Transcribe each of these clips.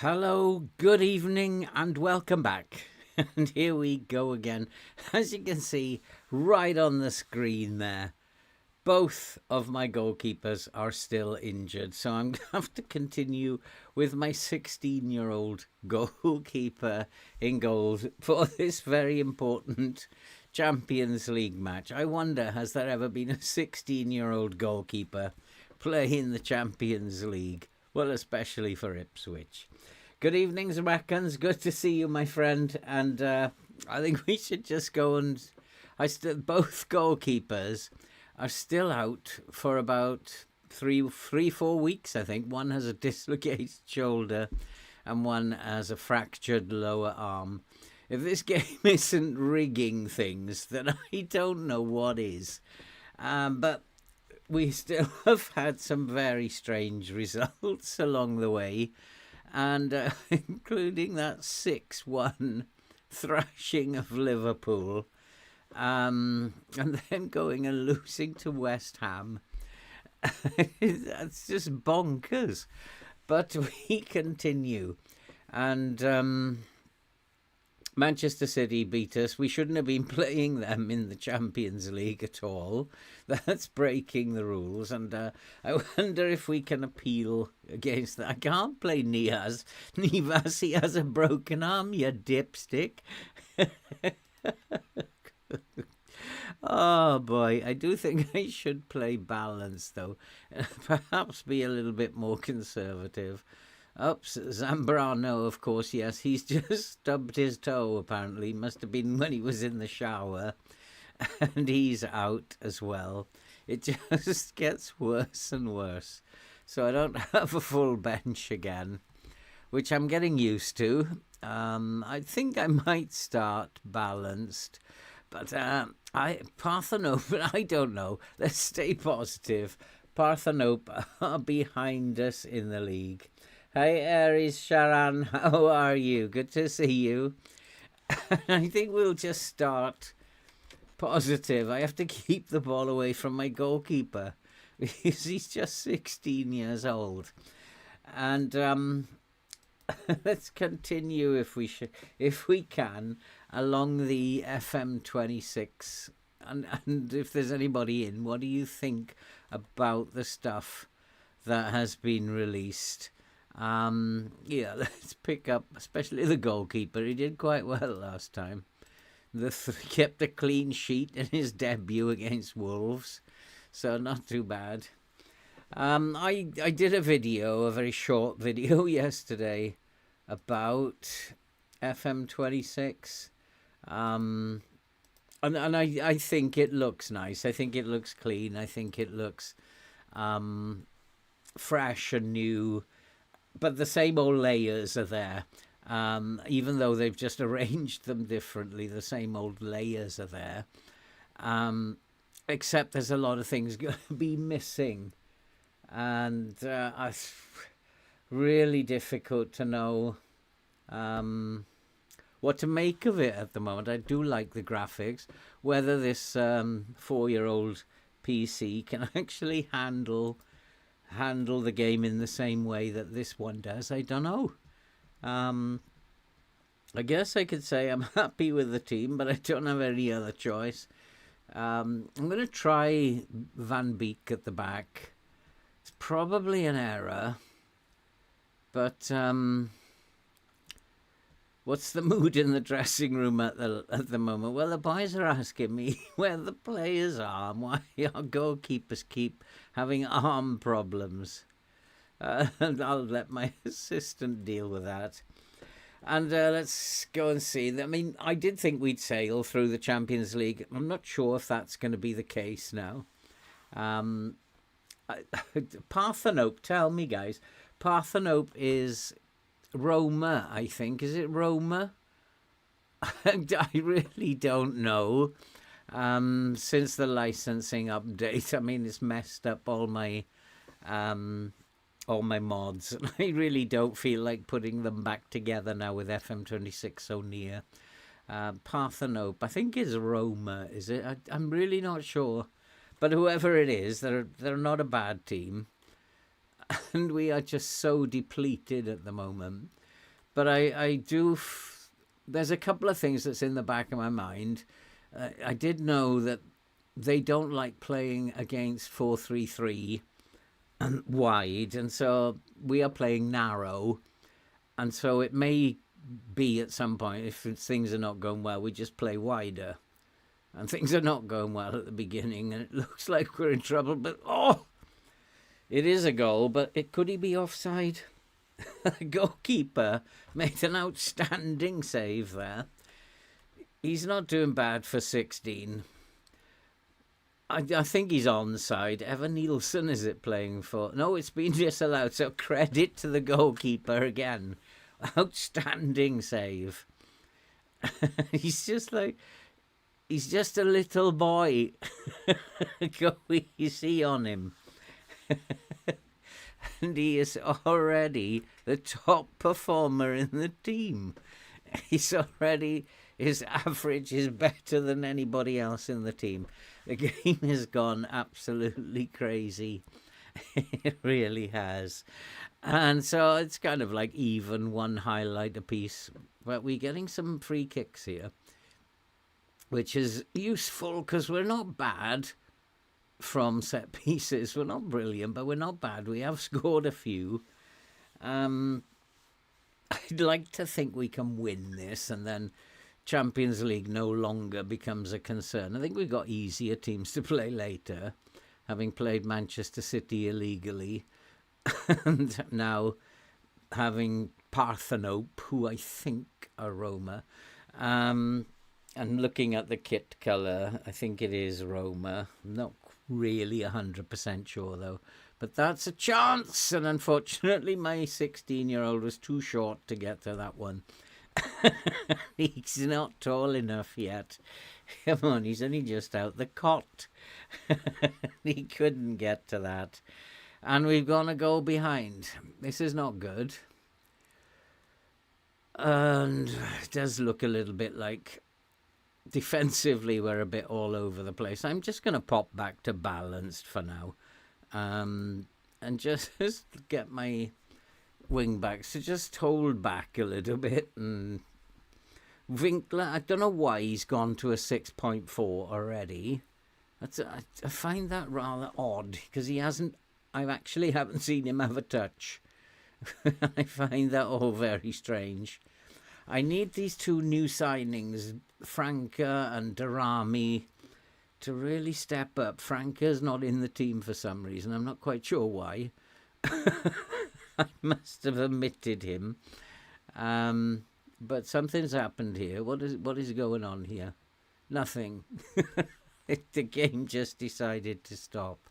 Hello, good evening, and welcome back. And here we go again. As you can see right on the screen there, both of my goalkeepers are still injured. So I'm going to have to continue with my 16-year-old goalkeeper in goal for this very important Champions League match. I wonder, has there ever been a 16-year-old goalkeeper play in the Champions League? Well, especially for Ipswich. Good evening, Zamackans. Good to see you, my friend. And I think we should just go and... both goalkeepers are still out for about three, 4 weeks, I think. One has a dislocated shoulder and one has a fractured lower arm. If this game isn't rigging things, then I don't know what is. But we still have had some very strange results along the way, and including that 6-1 thrashing of Liverpool, and then going and losing to West Ham. That's just bonkers. But we continue. And Manchester City beat us. We shouldn't have been playing them in the Champions League at all. That's breaking the rules. And I wonder if we can appeal against that. I can't play Nivas. Nivas, he has a broken arm, you dipstick. Oh boy, I do think I should play balanced though. Perhaps be a little bit more conservative. Oops, Zambrano, of course, yes. He's just stubbed his toe, apparently. Must have been when he was in the shower. And he's out as well. It just gets worse and worse. So I don't have a full bench again, which I'm getting used to. I think I might start balanced. But Parthenope, I don't know. Let's stay positive. Parthenope are behind us in the league. Hey, Aries Sharan, how are you? Good to see you. I think we'll just start positive. I have to keep the ball away from my goalkeeper because he's just 16 years old. And let's continue if we can along the FM26. And if there's anybody in, what do you think about the stuff that has been released? Yeah, let's pick up, especially the goalkeeper. He did quite well last time. Kept a clean sheet in his debut against Wolves, so not too bad. I did a very short video yesterday about FM26. And I think it looks nice. I think it looks clean. I think it looks fresh and new. But the same old layers are there. Even though they've just arranged them differently, the same old layers are there. Except there's a lot of things going to be missing. And it's really difficult to know what to make of it at the moment. I do like the graphics. Whether this 4-year-old PC can actually handle the game in the same way that this one does, I don't know. I guess I could say I'm happy with the team, but I don't have any other choice. I'm going to try Van Beek at the back. It's probably an error, but what's the mood in the dressing room at the moment? Well, the boys are asking me where the players are and why our goalkeepers keep having arm problems. And I'll let my assistant deal with that. And let's go and see. I mean, I did think we'd sail through the Champions League. I'm not sure if that's going to be the case now. Parthenope, tell me, guys. Parthenope is Roma, I think. Is it Roma? I really don't know. Since the licensing update, I mean, it's messed up all my mods. I really don't feel like putting them back together now with FM26 so near. Parthenope, I think is Roma, is it? I'm really not sure. But whoever it is, they're not a bad team. And we are just so depleted at the moment. But I do. There's a couple of things that's in the back of my mind. I did know that they don't like playing against 4-3-3 and wide, and so we are playing narrow. And so it may be at some point, if things are not going well, we just play wider. And things are not going well at the beginning, and it looks like we're in trouble. But, it is a goal, but could he be offside? The goalkeeper made an outstanding save there. He's not doing bad for 16. I think he's onside. Evan Nielsen is it playing for? No, it's been disallowed, so credit to the goalkeeper again. Outstanding save. He's just a little boy. Go easy on him. And he is already the top performer in the team. His average is better than anybody else in the team. The game has gone absolutely crazy. It really has. And so it's kind of like even one highlight apiece. But we're getting some free kicks here, which is useful because we're not bad from set pieces. We're not brilliant, but we're not bad. We have scored a few. I'd like to think we can win this, and then Champions League no longer becomes a concern. I think we've got easier teams to play later, having played Manchester City illegally, and now having Parthenope, who I think are Roma. And looking at the kit colour, I think it is Roma. Not really 100% sure, though. But that's a chance, and unfortunately my 16-year-old was too short to get to that one. He's not tall enough yet. Come on, he's only just out the cot. He couldn't get to that. And we've gone a goal behind. This is not good. And it does look a little bit like defensively we're a bit all over the place. I'm just going to pop back to balanced for now. And just get my wing backs to just hold back a little bit. And Winkler, I don't know why he's gone to a 6.4 already. I find that rather odd because I actually haven't seen him have a touch. I find that all very strange. I need these two new signings, Franca and Darami, to really step up. Franca's not in the team for some reason. I'm not quite sure why. I must have omitted him. But something's happened here. What is going on here? Nothing. The game just decided to stop.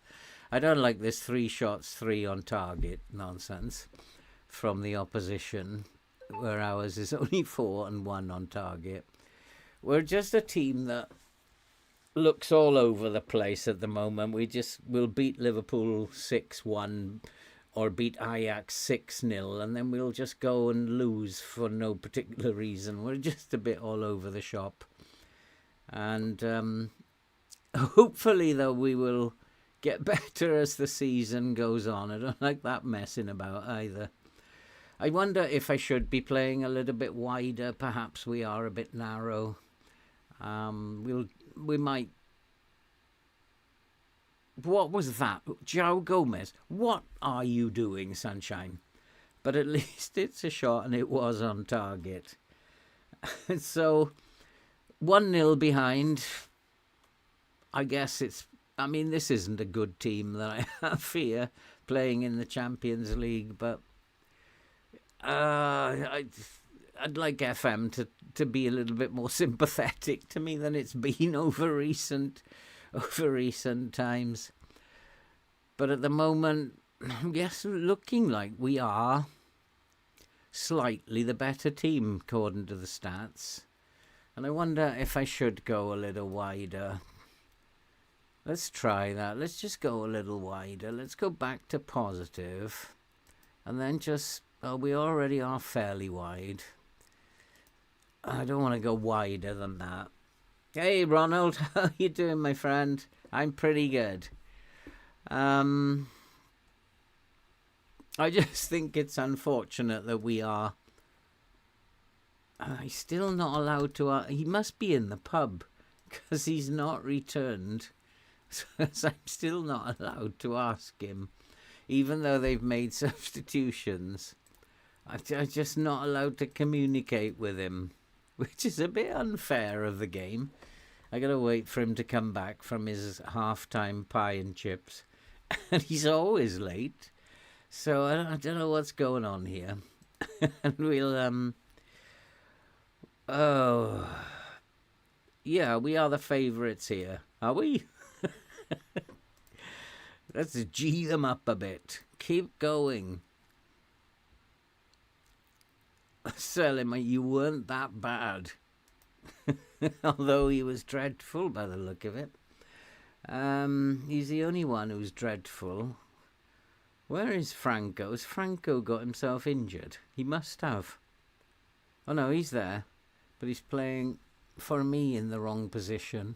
I don't like this 3 shots, 3 on target nonsense from the opposition, where ours is only 4 and 1 on target. We're just a team that looks all over the place at the moment. We'll beat Liverpool 6-1 or beat Ajax 6-0, and then we'll just go and lose for no particular reason. We're just a bit all over the shop. And hopefully, though, we will get better as the season goes on. I don't like that messing about either. I wonder if I should be playing a little bit wider. Perhaps we are a bit narrow. We might. What was that? João Gomez, what are you doing, sunshine? But at least it's a shot and it was on target. So 1-0 behind. I guess this isn't a good team that I have here playing in the Champions League, but I'd like FM to be a little bit more sympathetic to me than it's been over recent times. But at the moment, yes, looking like we are slightly the better team according to the stats. And I wonder if I should go a little wider. Let's try that. Let's just go a little wider. Let's go back to positive. And then we already are fairly wide. I don't want to go wider than that. Hey, Ronald, how you doing, my friend? I'm pretty good. I just think it's unfortunate that we are He's still not allowed to. He must be in the pub because he's not returned. So I'm still not allowed to ask him, even though they've made substitutions. I'm just not allowed to communicate with him, which is a bit unfair of the game. I gotta wait for him to come back from his half-time pie and chips, and he's always late. So I don't know what's going on here. And we'll oh yeah, we are the favourites here, are we? Let's G them up a bit. Keep going. Tell him you weren't that bad. Although he was dreadful by the look of it. He's the only one who's dreadful. Where is Franco? Has Franco got himself injured? He must have. Oh no, he's there. But he's playing for me in the wrong position.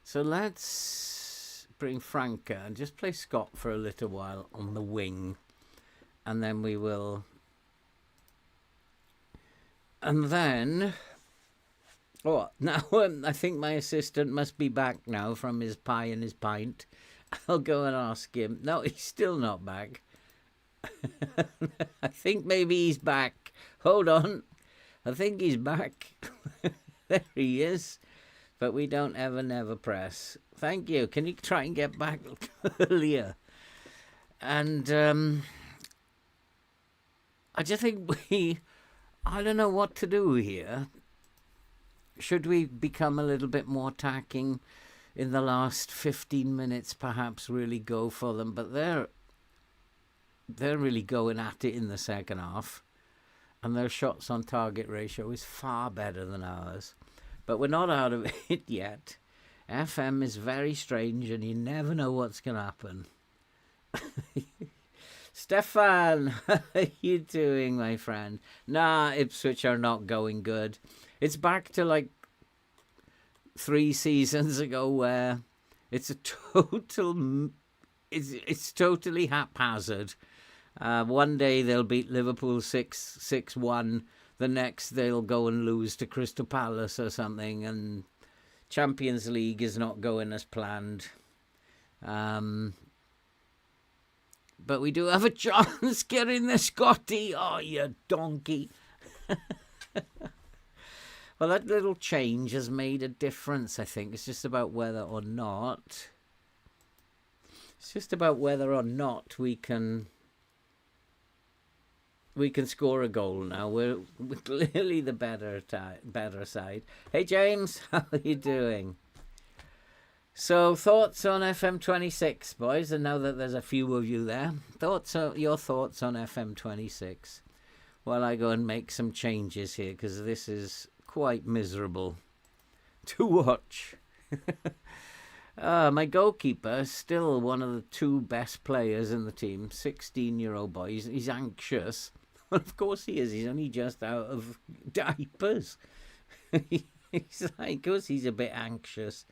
So let's bring Franca and just play Scott for a little while on the wing. And then we will... And then... Oh, now I think my assistant must be back now from his pie and his pint. I'll go and ask him. No, he's still not back. I think maybe he's back. Hold on. I think he's back. There he is. But we don't ever never press. Thank you. Can you try and get back earlier? And I just think I don't know what to do here. Should we become a little bit more attacking in the last 15 minutes, perhaps really go for them? But they're really going at it in the second half. And their shots on target ratio is far better than ours. But we're not out of it yet. FM is very strange and you never know what's going to happen. Stefan, how are you doing, my friend? Nah, Ipswich are not going good. It's back to like 3 seasons ago where it's a total... It's totally haphazard. One day they'll beat Liverpool 6-1. The next they'll go and lose to Crystal Palace or something, and Champions League is not going as planned. But we do have a chance. Get in there, Scotty. Oh, you donkey. Well, that little change has made a difference, I think. It's just about whether or not... It's just about whether or not we can score a goal now. We're clearly the better side. Hey, James, how are you doing? So, thoughts on FM26, boys? And now that there's a few of you there, your thoughts on FM26? While I go and make some changes here, because this is quite miserable to watch. My goalkeeper is still one of the 2 best players in the team. 16-year-old boy. He's anxious. Well, of course he is. He's only just out of diapers. He's like, of course he's a bit anxious.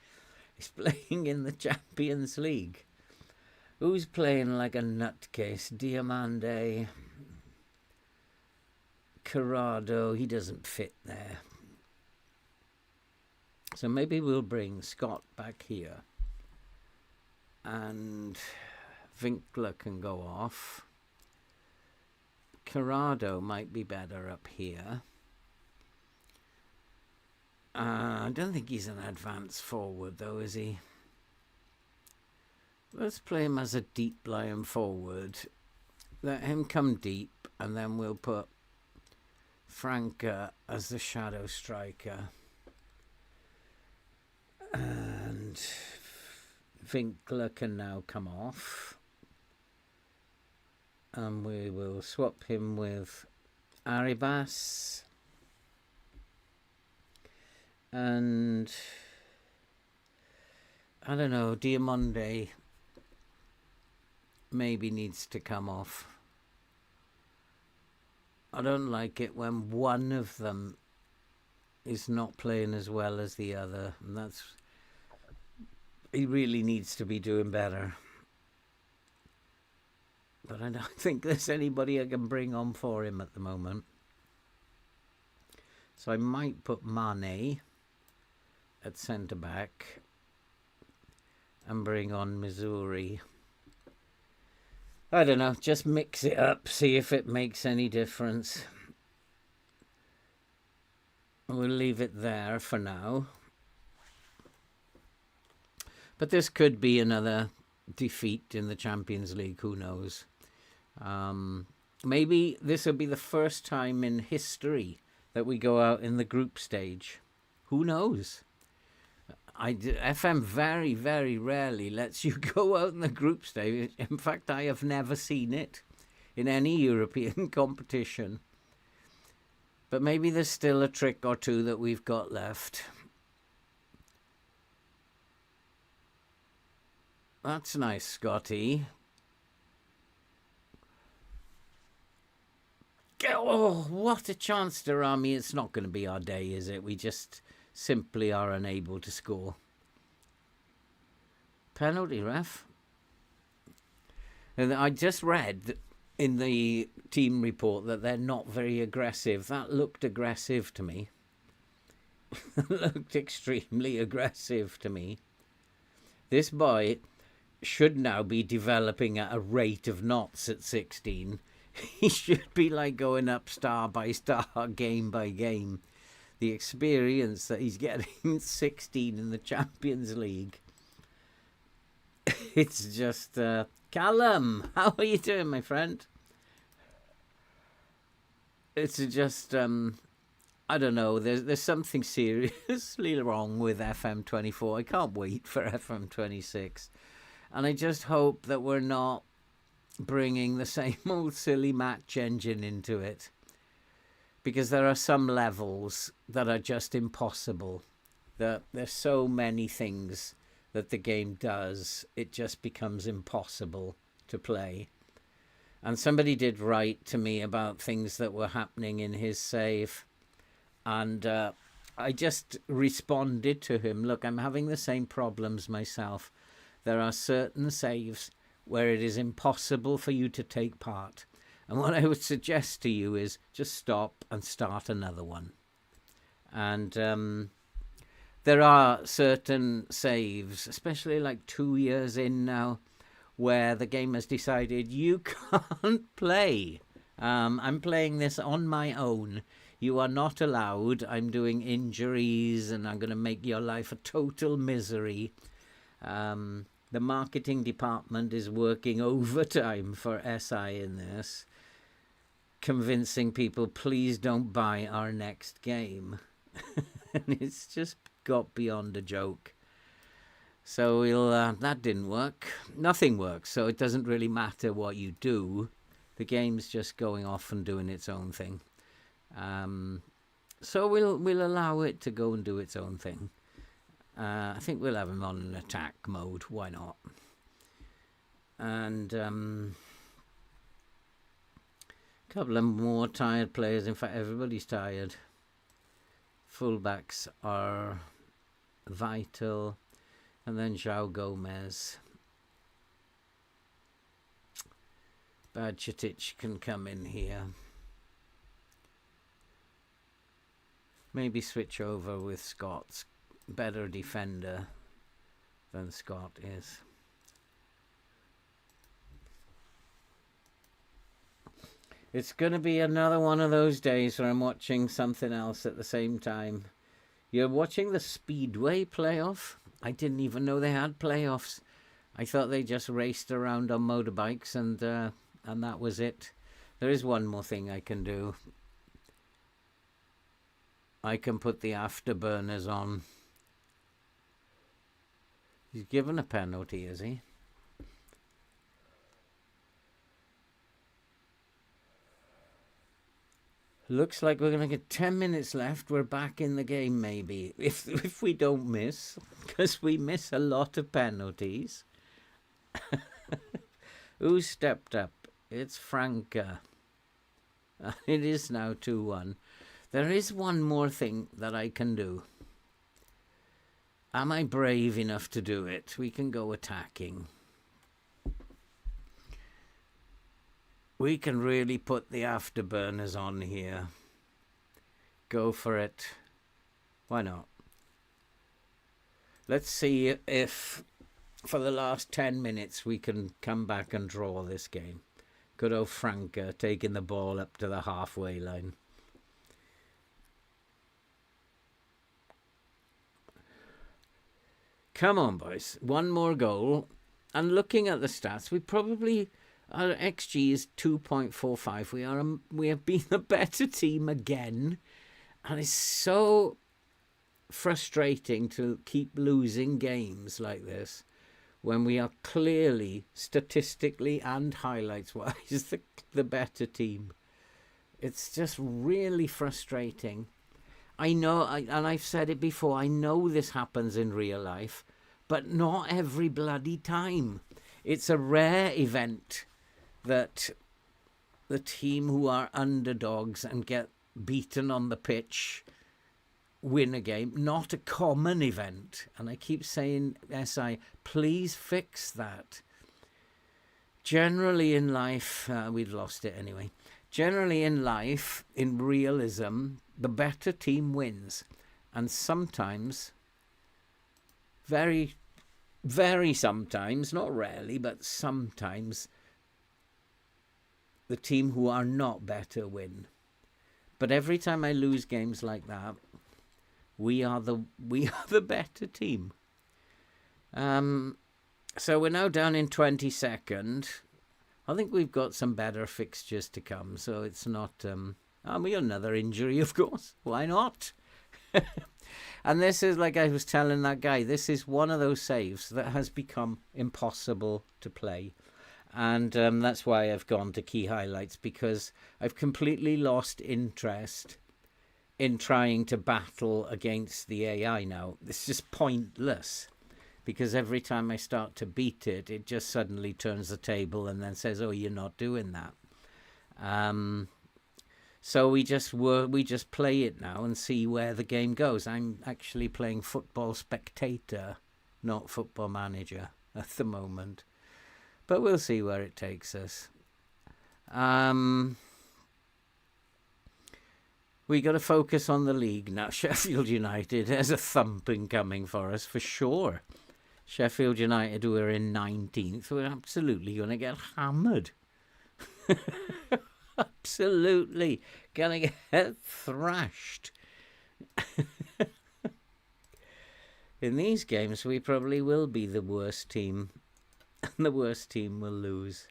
He's playing in the Champions League. Who's playing like a nutcase? Diamande. Corrado. He doesn't fit there. So maybe we'll bring Scott back here. And Winkler can go off. Corrado might be better up here. I don't think he's an advanced forward, though, is he? Let's play him as a deep lying forward. Let him come deep, and then we'll put Franca as the shadow striker. And Winkler can now come off. And we will swap him with Arribas. And I don't know, Diamande maybe needs to come off. I don't like it when one of them is not playing as well as the other. And he really needs to be doing better. But I don't think there's anybody I can bring on for him at the moment. So I might put Mane at centre-back and bring on Missouri. I don't know, just mix it up, see if it makes any difference. We'll leave it there for now. But this could be another defeat in the Champions League, who knows. Maybe this will be the first time in history that we go out in the group stage. Who knows? FM very, very rarely lets you go out in the group stage. In fact, I have never seen it in any European competition. But maybe there's still a trick or two that we've got left. That's nice, Scotty. Oh, what a chance to Rami. It's not going to be our day, is it? We just simply are unable to score. Penalty, ref. And I just read in the team report that they're not very aggressive. That looked aggressive to me. Looked extremely aggressive to me. This boy should now be developing at a rate of knots at 16. He should be like going up star by star, game by game. The experience that he's getting at 16 in the Champions League. It's just... Callum, how are you doing, my friend? It's just... I don't know, there's something seriously wrong with FM24. I can't wait for FM26. And I just hope that we're not bringing the same old silly match engine into it, because there are some levels that are just impossible. There's so many things that the game does, it just becomes impossible to play. And somebody did write to me about things that were happening in his save, and I just responded to him, look, I'm having the same problems myself. There are certain saves where it is impossible for you to take part. And what I would suggest to you is just stop and start another one. And there are certain saves, especially like 2 years in now, where the game has decided you can't play. I'm playing this on my own. You are not allowed. I'm doing injuries and I'm going to make your life a total misery. The marketing department is working overtime for SI in this, convincing people, please don't buy our next game. And it's just got beyond a joke. So that didn't work. Nothing works, so it doesn't really matter what you do. The game's just going off and doing its own thing. So we'll allow it to go and do its own thing. I think we'll have him on an attack mode. Why not? And a couple of more tired players. In fact, everybody's tired. Fullbacks are Vital, and then João Gomez. Bajcetic can come in here. Maybe switch over with Scott's better defender than Scott is. It's going to be another one of those days where I'm watching something else at the same time. You're watching the Speedway playoff? I didn't even know they had playoffs. I thought they just raced around on motorbikes and that was it. There is one more thing I can do. I can put the afterburners on. He's given a penalty, is he? Looks like we're going to get 10 minutes left. We're back in the game, maybe. If we don't miss. Because we miss a lot of penalties. Who stepped up? It's Franca. It is now 2-1. There is one more thing that I can do. Am I brave enough to do it? We can go attacking. We can really put the afterburners on here. Go for it. Why not? Let's see if for the last 10 minutes we can come back and draw this game. Good old Franca taking the ball up to the halfway line. Come on, boys. One more goal. And looking at the stats, we probably... Our XG is 2.45. We have been a better team again. And it's so frustrating to keep losing games like this when we are clearly, statistically and highlights-wise, the better team. It's just really frustrating. I know, and I've said it before, I know this happens in real life, but not every bloody time. It's a rare event that the team who are underdogs and get beaten on the pitch win a game. Not a common event. And I keep saying, SI, please fix that. Generally in life, we've lost it anyway. Generally in life, in realism, the better team wins. And sometimes, very, very sometimes, not rarely, but sometimes, the team who are not better win. But every time I lose games like that, we are the better team. So we're now down in 22nd. I think we've got some better fixtures to come, so it's not... another injury, of course. Why not? And this is, like I was telling that guy, this is one of those saves that has become impossible to play. And that's why I've gone to key highlights, because I've completely lost interest in trying to battle against the AI now. It's just pointless, because every time I start to beat it, it just suddenly turns the table and then says, oh, you're not doing that. So we just play it now and see where the game goes. I'm actually playing Football Spectator, not Football Manager at the moment. But we'll see where it takes us. We got to focus on the league now. Sheffield United, there's a thumping coming for us for sure. Sheffield United, who are in 19th, we're absolutely going to get hammered. Absolutely going to get thrashed. In these games, we probably will be the worst team. And the worst team will lose.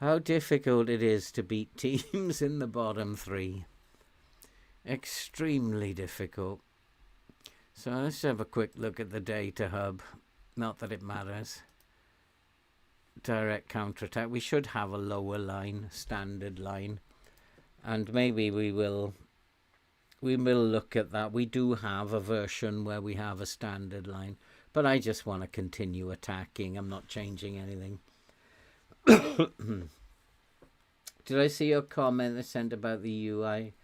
How difficult it is to beat teams in the bottom three. Extremely difficult. So let's have a quick look at the data hub. Not that it matters. Direct counter-attack. We should have a lower line, standard line. And maybe we will look at that. We do have a version where we have a standard line. But I just want to continue attacking. I'm not changing anything. Did I see your comment that sent about the UI?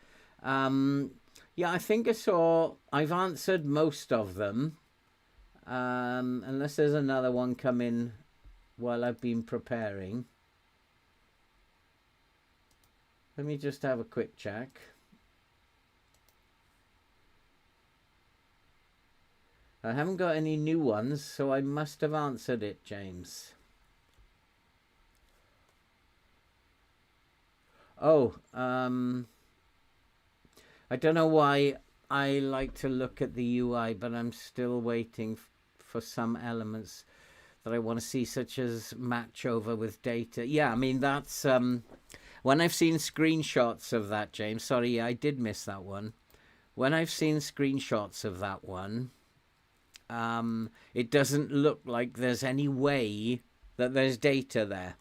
Yeah, I think I saw... I've answered most of them. Unless there's another one come in while I've been preparing. Let me just have a quick check. I haven't got any new ones, so I must have answered it, James. Oh, I don't know why I like to look at the UI, but I'm still waiting for some elements that I want to see, such as match over with data. Yeah, I mean, that's... when I've seen screenshots of that, James... Sorry, I did miss that one. When I've seen screenshots of that one, it doesn't look like there's any way that there's data there.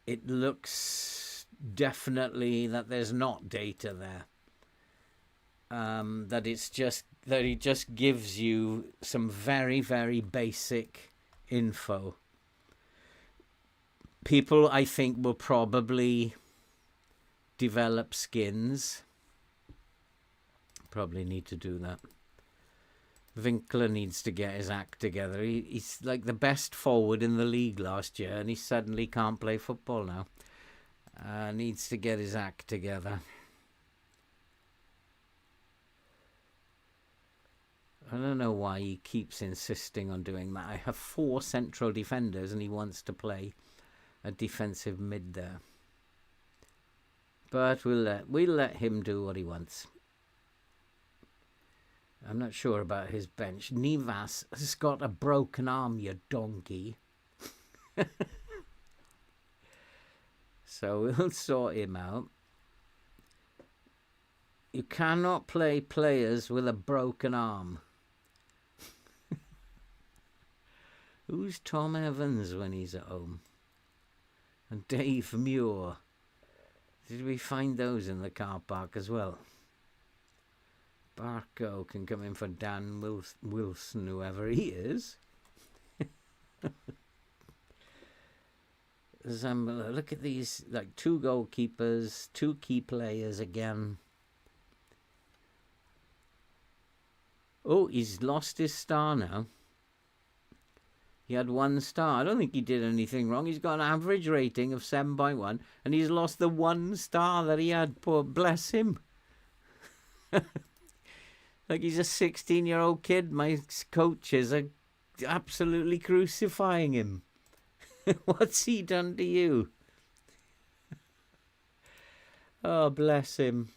It looks definitely that there's not data there. That it just gives you some very, very basic info. People, I think, will probably develop skins. Probably need to do that. Winkler needs to get his act together. He's like the best forward in the league last year, and he suddenly can't play football now. Needs to get his act together. I don't know why he keeps insisting on doing that. I have 4 central defenders, and he wants to play a defensive mid there. But we'll let him do what he wants. I'm not sure about his bench. Nivas has got a broken arm, you donkey. So we'll sort him out. You cannot play players with a broken arm. Who's Tom Evans when he's at home? And Dave Muir. Did we find those in the car park as well? Barco can come in for Dan Wilson, whoever he is. Zambala, look at these, like 2 goalkeepers, 2 key players again. Oh, he's lost his star now. He had 1 star. I don't think he did anything wrong. He's got an average rating of 7.1, and he's lost the 1 star that he had. Poor, bless him. Like he's a 16-year-old kid. My coaches are absolutely crucifying him. What's he done to you? Oh, bless him.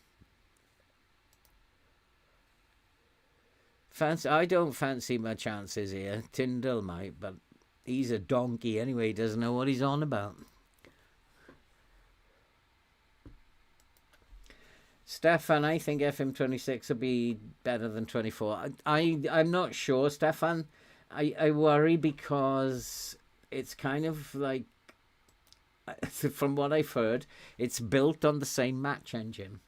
I don't fancy my chances here. Tyndall might, but he's a donkey anyway. He doesn't know what he's on about. Stefan, I think FM26 will be better than 24. I'm not sure, Stefan. I worry because it's kind of like, from what I've heard, it's built on the same match engine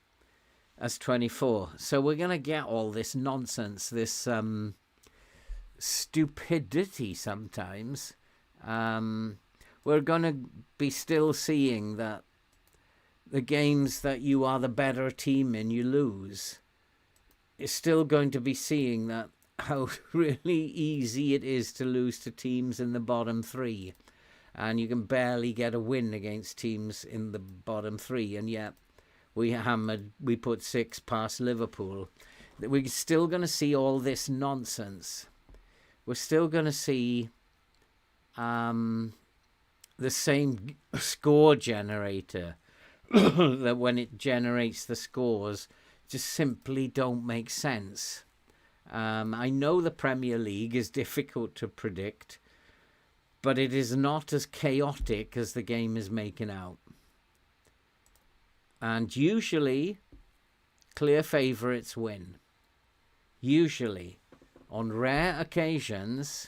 as 24. So we're going to get all this nonsense, this stupidity sometimes. We're going to be still seeing that the games that you are the better team in, you lose. You're still going to be seeing that how really easy it is to lose to teams in the bottom 3. And you can barely get a win against teams in the bottom 3. And yet we put 6 past Liverpool. We're still going to see all this nonsense. We're still going to see the same score generator that when it generates the scores just simply don't make sense. I know the Premier League is difficult to predict, but it is not as chaotic as the game is making out. And usually, clear favourites win. Usually. On rare occasions,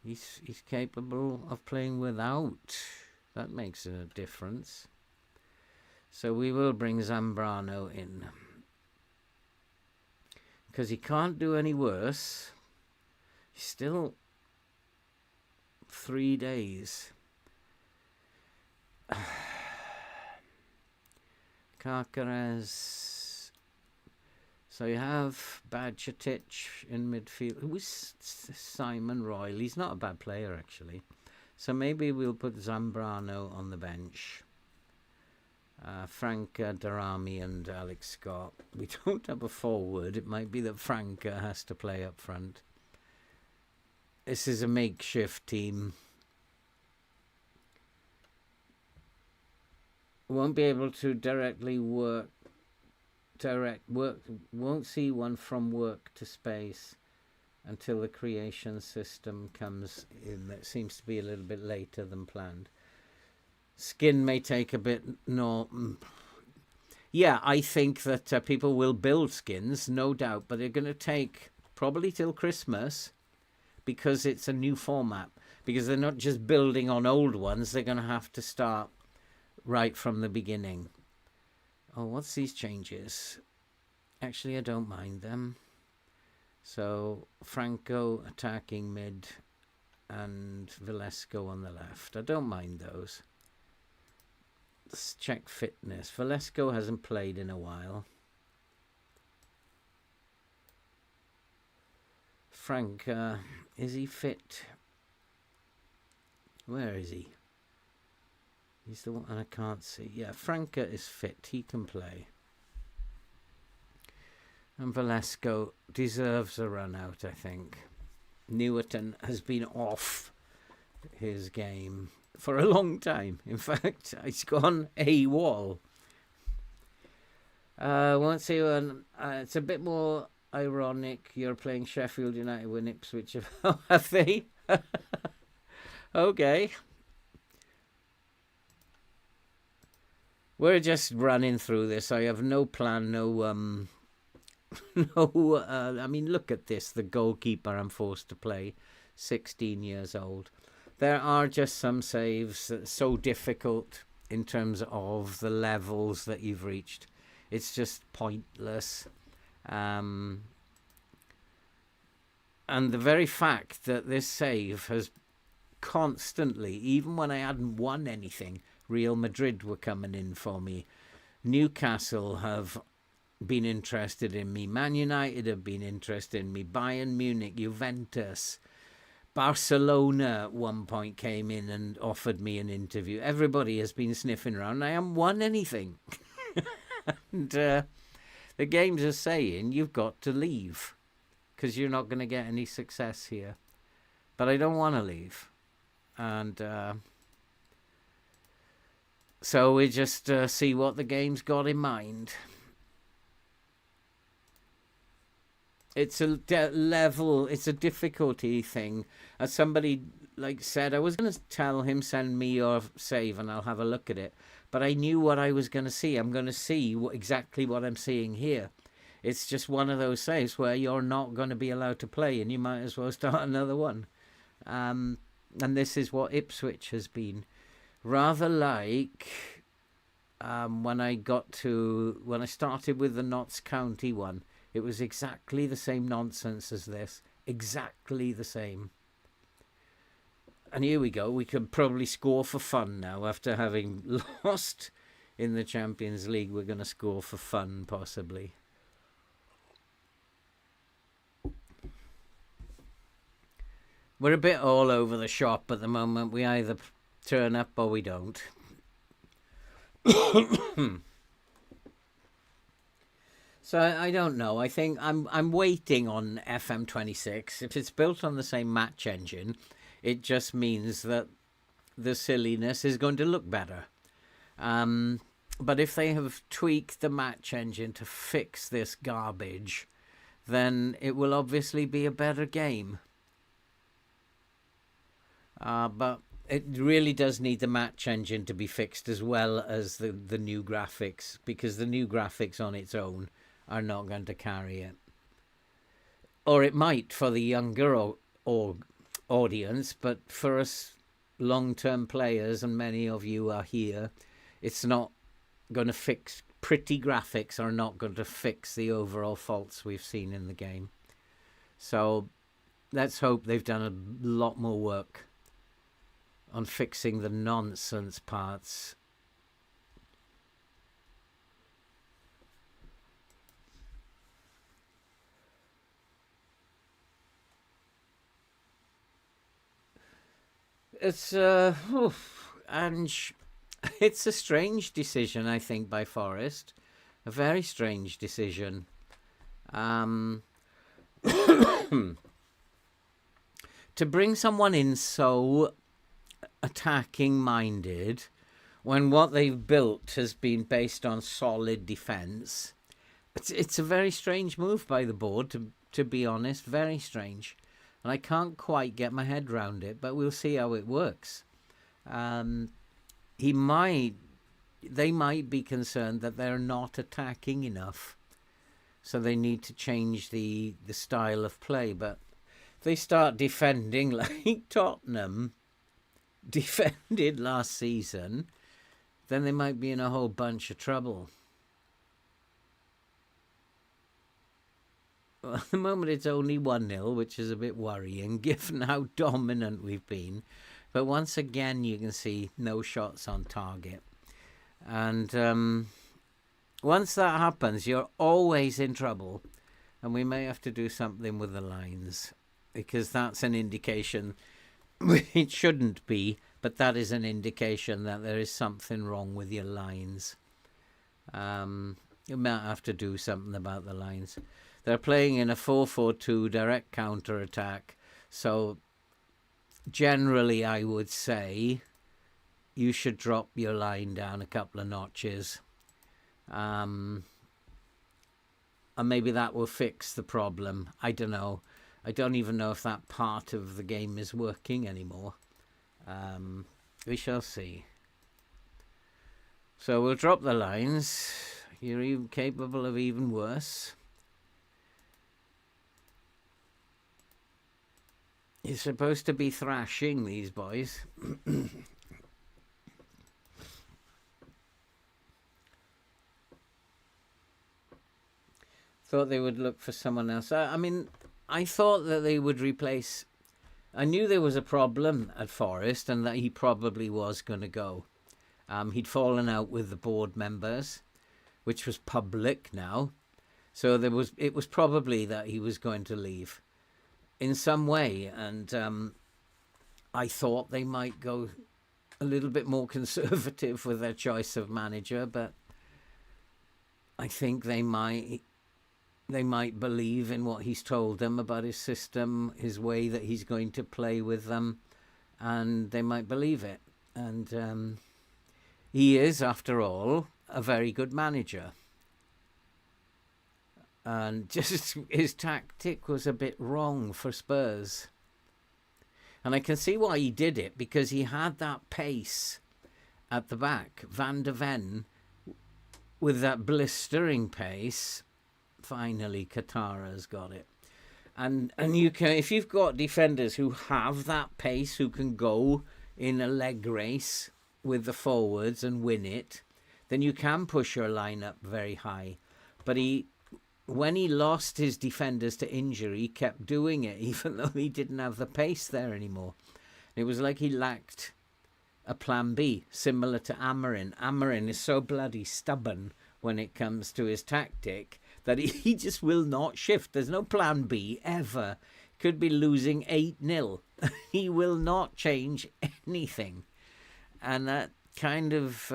he's capable of playing without. That makes a difference. So we will bring Zambrano in. Because he can't do any worse. He's still 3 days. Carcares. So you have Badjatic in midfield. Who's Simon Royal? He's not a bad player, actually. So maybe we'll put Zambrano on the bench. Franca, Darami and Alex Scott. We don't have a forward. It might be that Franca has to play up front. This is a makeshift team. Won't be able to directly work. Won't see one from work to space until the creation system comes in. That seems to be a little bit later than planned. Skin may take a bit. No, yeah, I think that people will build skins, no doubt, but they're going to take probably till Christmas because it's a new format. Because they're not just building on old ones; they're going to have to start right from the beginning. Oh, what's these changes? Actually, I don't mind them. So Franco attacking mid and Velasco on the left. I don't mind those. Let's check fitness. Velasco hasn't played in a while. Frank, is he fit? Where is he? He's the one I can't see. Yeah, Franca is fit. He can play. And Velasco deserves a run out, I think. Newerton has been off his game for a long time. In fact, he's gone AWOL. Won't see one. It's a bit more ironic. You're playing Sheffield United with Ipswich. Have they? Okay. We're just running through this. I have no plan, no I mean, look at this. The goalkeeper I'm forced to play, 16 years old. There are just some saves that's so difficult in terms of the levels that you've reached. It's just pointless. And the very fact that this save has constantly, even when I hadn't won anything, Real Madrid were coming in for me. Newcastle have been interested in me. Man United have been interested in me. Bayern Munich, Juventus, Barcelona at one point came in and offered me an interview. Everybody has been sniffing around. I haven't won anything. And the games are saying you've got to leave because you're not going to get any success here. But I don't want to leave. And so we just see what the game's got in mind. It's a level, it's a difficulty thing. As somebody said, I was going to tell him, send me your save and I'll have a look at it. But I knew what I was going to see. I'm going to see exactly what I'm seeing here. It's just one of those saves where you're not going to be allowed to play and you might as well start another one. And this is what Ipswich has been. Rather like when I started with the Notts County one, it was exactly the same nonsense as this. Exactly the same. And here we go. We could probably score for fun now. After having lost in the Champions League, we're going to score for fun, possibly. We're a bit all over the shop at the moment. We either turn up or we don't. So I don't know. I think I'm waiting on FM26. If it's built on the same match engine, it just means that the silliness is going to look better. But if they have tweaked the match engine to fix this garbage, then it will obviously be a better game. But it really does need the match engine to be fixed as well as the new graphics, because the new graphics on its own are not going to carry it. Or it might for the younger or audience, but for us long-term players, and many of you are here, it's not going to fix. Pretty graphics are not going to fix the overall faults we've seen in the game. So let's hope they've done a lot more work on fixing the nonsense parts. It's and it's a strange decision, I think, by Forest. A very strange decision. To bring someone in so attacking minded when what they've built has been based on solid defense, it's a very strange move by the board, to be honest. Very strange. And I can't quite get my head round it, but we'll see how it works. They might be concerned that they're not attacking enough, so they need to change the style of play. But if they start defending like Tottenham defended last season, then they might be in a whole bunch of trouble. Well, at the moment it's only 1-0, which is a bit worrying given how dominant we've been. But once again, you can see no shots on target. And once that happens, you're always in trouble. And we may have to do something with the lines. because that's an indication. It shouldn't be, but that is an indication that there is something wrong with your lines. You might have to do something about the lines. They're playing in a 4-4-2 direct counter attack, so generally I would say you should drop your line down a couple of notches, and maybe that will fix the problem. I don't know. I don't even know if that part of the game is working anymore. We shall see. So we'll drop the lines. You're even capable of even worse. You're supposed to be thrashing these boys. Thought they would look for someone else. I mean, I thought that they would replace... I knew there was a problem at Forest and that he probably was going to go. He'd fallen out with the board members, which was public now. So it was probably that he was going to leave in some way. And I thought they might go a little bit more conservative with their choice of manager, but I think they might believe in what he's told them about his system, his way that he's going to play with them, and they might believe it. And he is, after all, a very good manager. And just his tactic was a bit wrong for Spurs. And I can see why he did it, because he had that pace at the back. Van de Ven, with that blistering pace... Finally, Katara's got it, and you can, if you've got defenders who have that pace, who can go in a leg race with the forwards and win it, then you can push your line up very high. But when he lost his defenders to injury, he kept doing it, even though he didn't have the pace there anymore. It was like he lacked a plan B, similar to Amarin. Amarin is so bloody stubborn when it comes to his tactic that he just will not shift. There's no plan B ever. Could be losing 8-0. He will not change anything. And that kind of...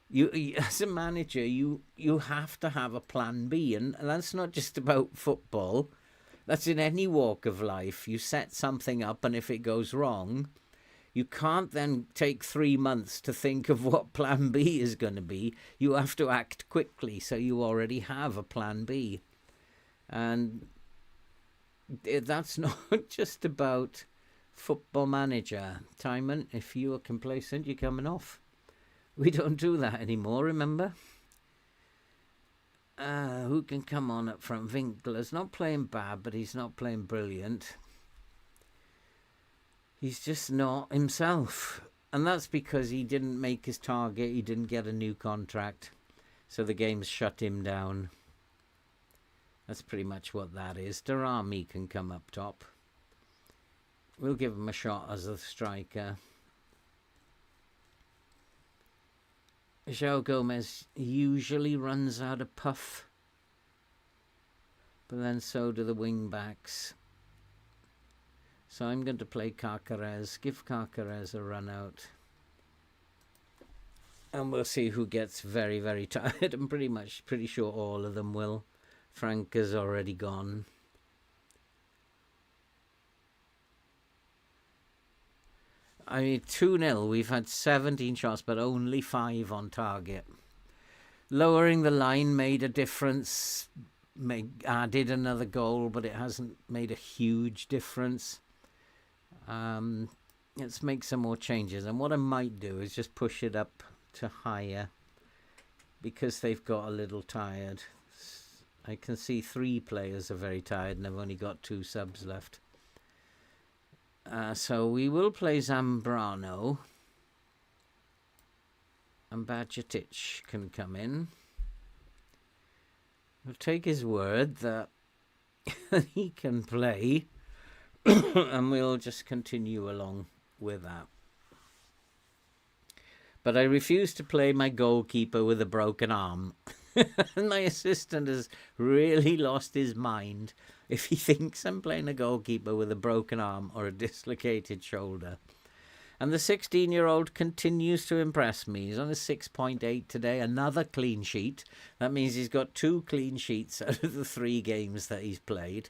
you as a manager, you have to have a plan B. And that's not just about football. That's in any walk of life. You set something up, and if it goes wrong... You can't then take 3 months to think of what plan B is going to be. You have to act quickly, so you already have a plan B. And that's not just about Football Manager. Timon, if you are complacent, you're coming off. We don't do that anymore, remember? Who can come on up front? Winkler's not playing bad, but he's not playing brilliant. He's just not himself. And that's because he didn't make his target. He didn't get a new contract. So the game's shut him down. That's pretty much what that is. Darami can come up top. We'll give him a shot as a striker. João Gomez usually runs out of puff. But then so do the wing-backs. So I'm going to play Carcarez. Give Carcarez a run out. And we'll see who gets very, very tired. I'm pretty sure all of them will. Frank is already gone. I mean, 2-0. We've had 17 shots, but only 5 on target. Lowering the line made a difference. Added another goal, but it hasn't made a huge difference. Let's make some more changes. And what I might do is just push it up to higher, because they've got a little tired. I can see 3 players are very tired, and I've only got 2 subs left. So we will play Zambrano. And Bajcetic can come in. We'll take his word that he can play. And we'll just continue along with that. But I refuse to play my goalkeeper with a broken arm. My assistant has really lost his mind if he thinks I'm playing a goalkeeper with a broken arm or a dislocated shoulder. And the 16-year-old continues to impress me. He's on a 6.8 today, another clean sheet. That means he's got 2 clean sheets out of the 3 games that he's played.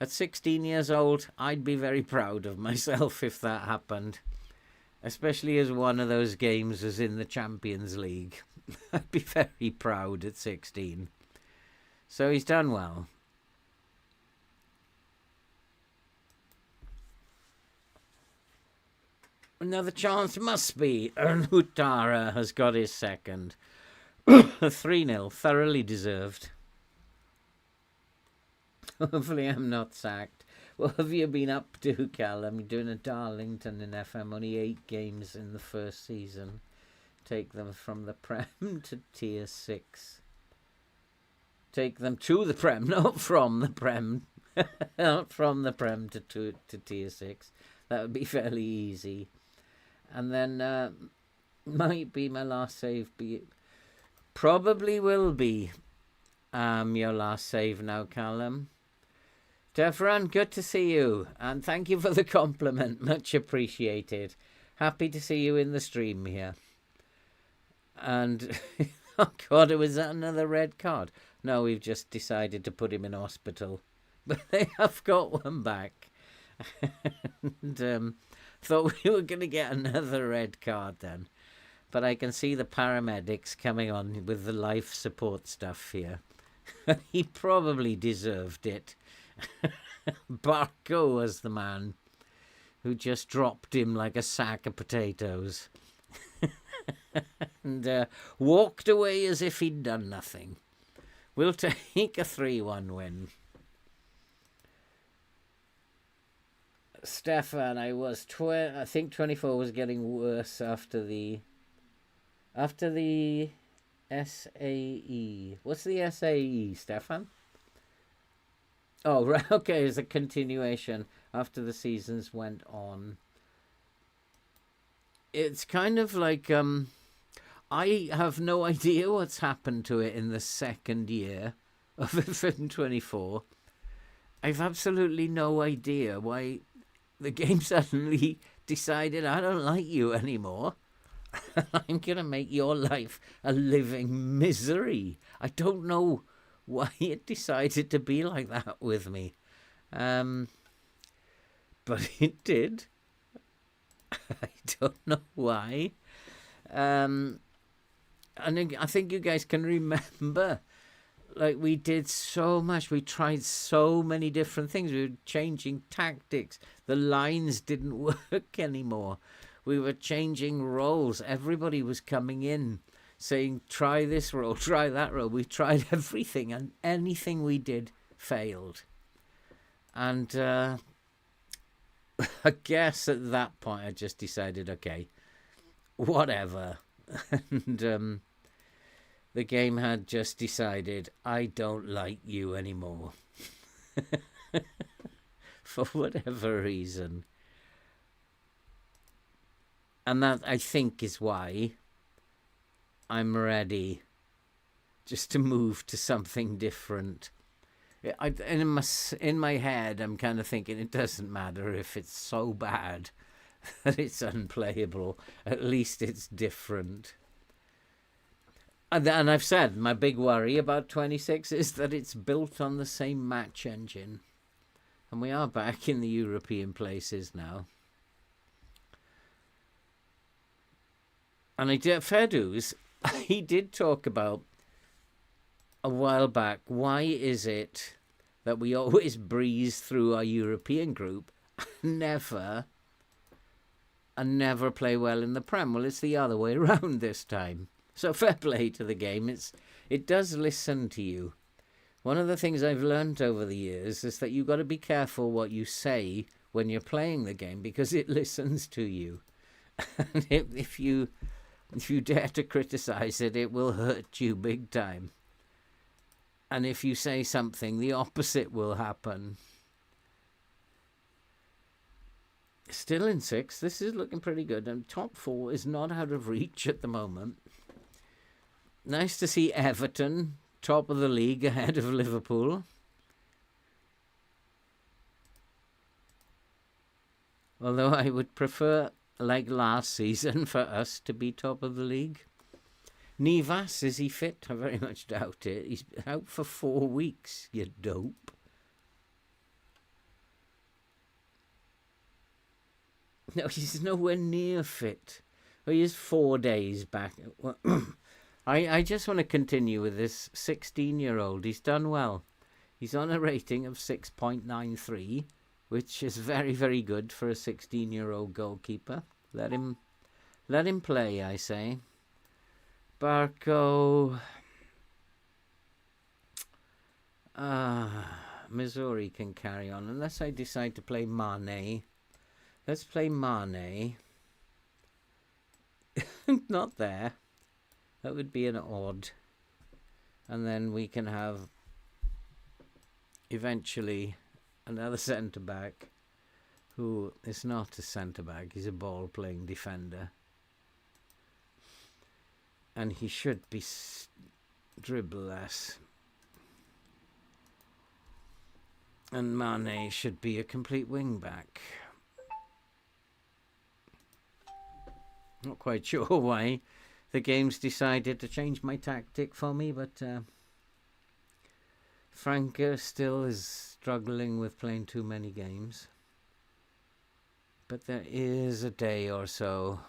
At 16 years old, I'd be very proud of myself if that happened. Especially as one of those games was in the Champions League. I'd be very proud at 16. So he's done well. Another chance must be. Ernhutara has got his second. 3-0, thoroughly deserved. Hopefully I'm not sacked. What have you been up to, Cal? I'm doing a Darlington in FM, only 8 games in the first season. Take them from the Prem to Tier 6. Take them to the Prem, not from the Prem. Not from the Prem to Tier 6. That would be fairly easy. And then might be my last save. Probably will be your last save now, Callum. Devran, good to see you. And thank you for the compliment. Much appreciated. Happy to see you in the stream here. And, oh God, was that another red card? No, we've just decided to put him in hospital. But they have got one back. And thought we were going to get another red card then. But I can see the paramedics coming on with the life support stuff here. He probably deserved it. Barco was the man who just dropped him like a sack of potatoes. And walked away as if he'd done nothing. We'll take a 3-1 win. Stefan, I think 24 was getting worse after the SAE. What's the SAE, Stefan? Oh, right, okay, it's a continuation after the seasons went on. It's kind of like, I have no idea what's happened to it in the second year of FM 24. I've absolutely no idea why the game suddenly decided, I don't like you anymore. I'm going to make your life a living misery. I don't know why it decided to be like that with me. But it did. I don't know why. And I think you guys can remember, like, we did so much. We tried so many different things. We were changing tactics. The lines didn't work anymore. We were changing roles. Everybody was coming in saying, try this role, try that role. We tried everything, and anything we did failed. And I guess at that point I just decided, okay, whatever. And the game had just decided, I don't like you anymore. For whatever reason. And that, I think, is why I'm ready just to move to something different. In my head, I'm kind of thinking it doesn't matter if it's so bad that it's unplayable. At least it's different. And I've said my big worry about 26 is that it's built on the same match engine. And we are back in the European places now. And fair dues, he did talk about a while back, why is it that we always breeze through our European group and never play well in the Prem? Well, it's the other way around this time. So fair play to the game. It does listen to you. One of the things I've learned over the years is that you've got to be careful what you say when you're playing the game, because it listens to you. And if you dare to criticize it, it will hurt you big time. And if you say something, the opposite will happen. Still in 6th. This is looking pretty good. And top 4 is not out of reach at the moment. Nice to see Everton, top of the league, ahead of Liverpool. Although I would prefer, like last season, for us to be top of the league. Nivas, is he fit? I very much doubt it. He's out for 4 weeks, you dope. No, he's nowhere near fit. Well, he is 4 days back. Well, I just want to continue with this 16-year-old. He's done well. He's on a rating of 6.93, which is very, very good for a 16-year-old goalkeeper. Let him play, I say. Barco. Missouri can carry on, unless I decide to play Mane. Let's play Mane. Not there. That would be an odd. And then we can have eventually another centre-back who is not a centre-back. He's a ball-playing defender. And he should be dribble-less. And Mane should be a complete wing-back. Not quite sure why the game's decided to change my tactic for me, but Franca still is struggling with playing too many games. But there is a day or so.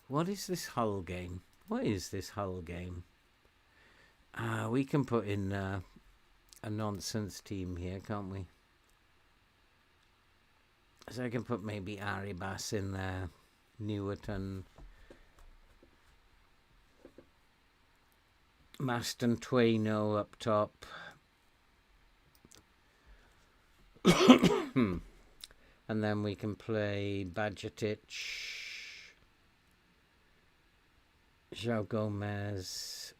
What is this Hull game? What is this Hull game? We can put in a nonsense team here, can't we? So I can put maybe Arribas in there, Newerton, Maston Tueno up top. And then we can play Bajcetic, João Gomez.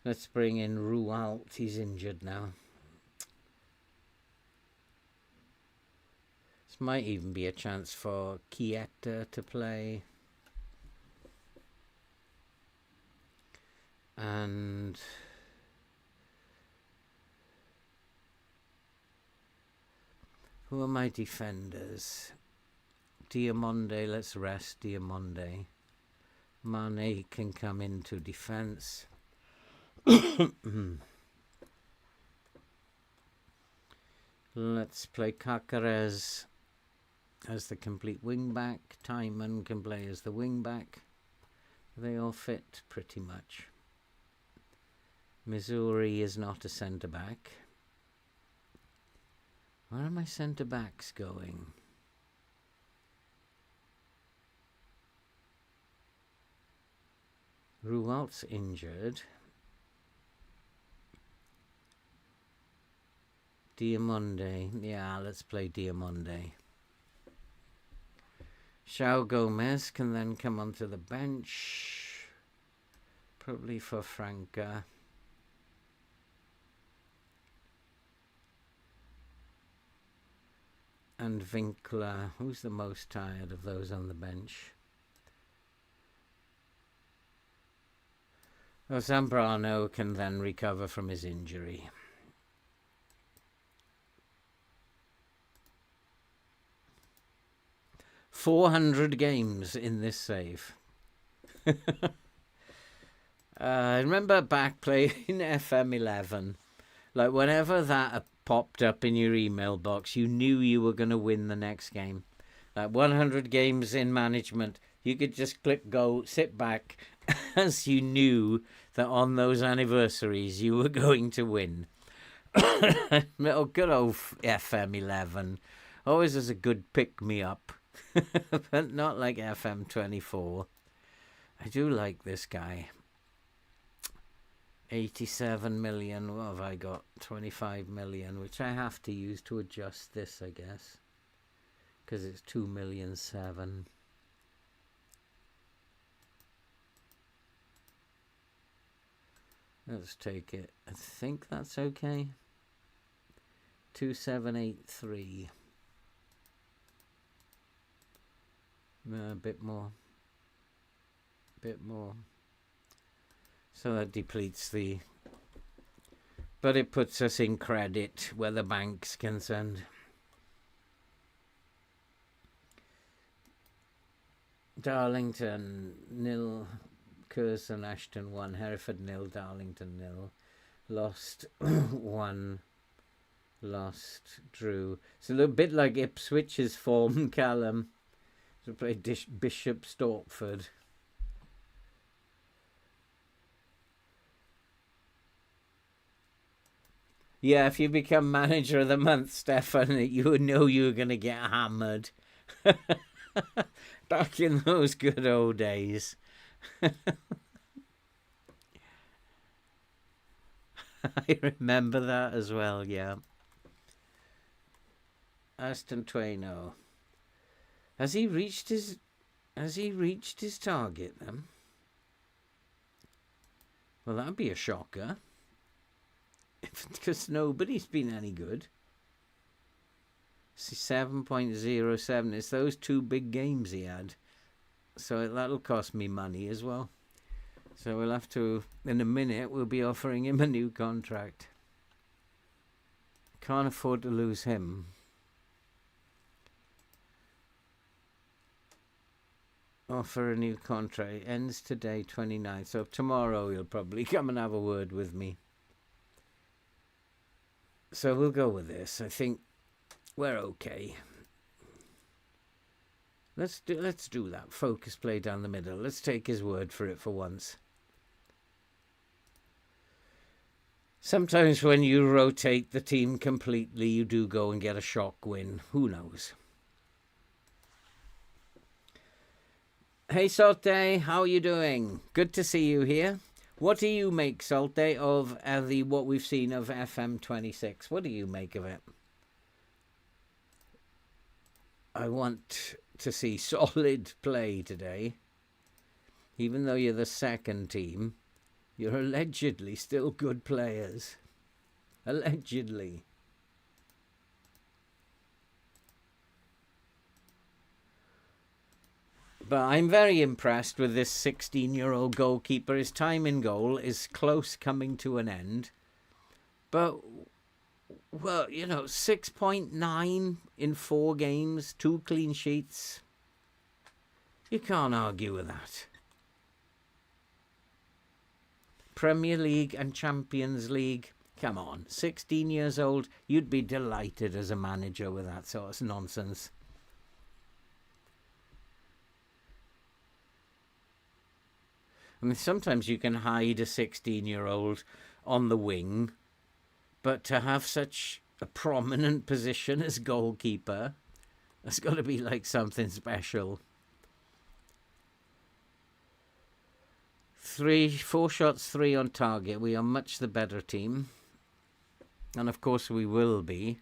Let's bring in Rualt. He's injured now. This might even be a chance for Chiesa to play. And who are my defenders? Diamonde, let's rest Diamonde. Mane can come into defence. Let's play Caceres as the complete wing-back. Timon can play as the wing-back. They all fit pretty much. Missouri is not a centre-back. Where are my centre-backs going? Rualt's injured. Diamonde. Yeah, let's play Diamonde. João Gomez can then come onto the bench. Probably for Franca. And Winkler. Who's the most tired of those on the bench? Oh, Zambrano can then recover from his injury. "400 games in this save." I remember back playing FM11. Like, whenever that popped up in your email box, you knew you were going to win the next game. Like, 100 games in management, you could just click go, sit back, as you knew that on those anniversaries you were going to win. Oh, good old FM11. Always as a good pick-me-up. But not like FM24. I do like this guy. 87 million. What have I got? 25 million, which I have to use to adjust this, I guess. Because it's 2,000,007. Let's take it. I think that's okay. 2783. A bit more. Bit more. So that depletes the But it puts us in credit where the bank's concerned. Darlington 0, Curzon, Ashton 1, Hereford 0, Darlington 0. Lost 1, lost, drew. It's a little bit like Ipswich's form, Callum. To play Bishop Stortford. Yeah, if you become manager of the month, Stefan, you know you're going to get hammered. Back in those good old days. I remember that as well, yeah. Aston Twaino. Has he reached his target then? Well, that'd be a shocker. Because nobody's been any good. 7.07. It's those 2 big games he had. So that'll cost me money as well. So we'll have to, in a minute, we'll be offering him a new contract. Can't afford to lose him. Offer a new contract. Ends today, 29th. So tomorrow he'll probably come and have a word with me. So we'll go with this. I think we're okay. Let's do that. Focus play down the middle. Let's take his word for it for once. Sometimes when you rotate the team completely, you do go and get a shock win. Who knows? Hey Salte, how are you doing? Good to see you here. What do you make, Salte, of what we've seen of FM26? What do you make of it? I want to see solid play today. Even though you're the second team, you're allegedly still good players. Allegedly. But I'm very impressed with this 16-year-old goalkeeper. His time in goal is close coming to an end. But, well, 6.9 in 4 games, 2 clean sheets. You can't argue with that. Premier League and Champions League. Come on, 16 years old. You'd be delighted as a manager with that sort of nonsense. I mean, sometimes you can hide a 16-year-old on the wing, but to have such a prominent position as goalkeeper, that's got to be like something special. 4 shots, 3 on target. We are much the better team. And of course we will be,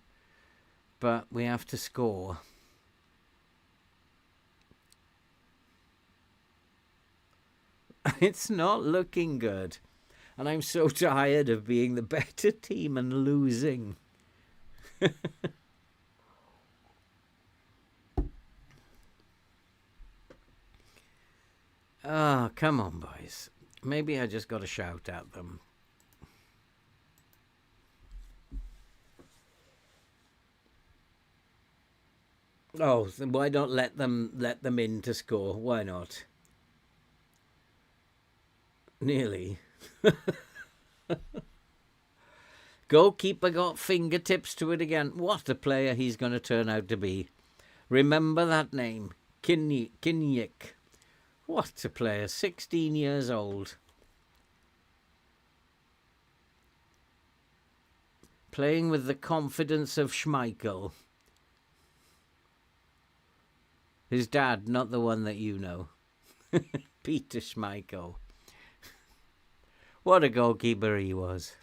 but we have to score. It's not looking good. And I'm so tired of being the better team and losing. Oh, come on, boys. Maybe I just got to shout at them. Oh, then why not let them in to score? Why not? Nearly. Goalkeeper got fingertips to it again. What a player he's going to turn out to be. Remember that name. Kinyick. What a player. 16 years old. Playing with the confidence of Schmeichel. His dad, not the one that you know. Peter Schmeichel. What a goalkeeper he was.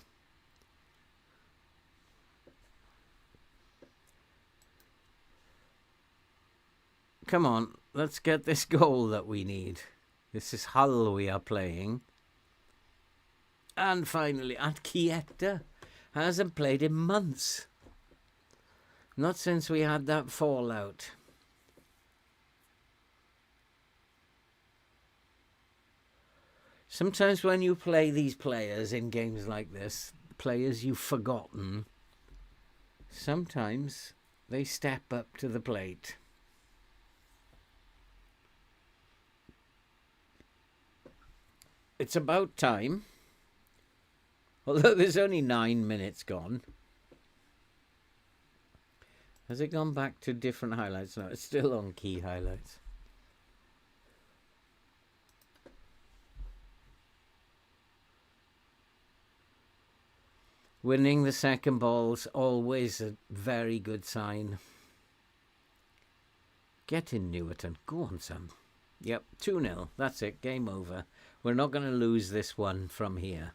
Come on, let's get this goal that we need. This is Hull we are playing. And finally, Chiesa hasn't played in months. Not since we had that fallout. Sometimes when you play these players in games like this, players you've forgotten, sometimes they step up to the plate. It's about time. Although there's only 9 minutes gone. Has it gone back to different highlights? No, it's still on key highlights. Winning the second ball's always a very good sign. Get in, Newerton. Go on, Sam. Yep, 2-0. That's it. Game over. We're not going to lose this one from here.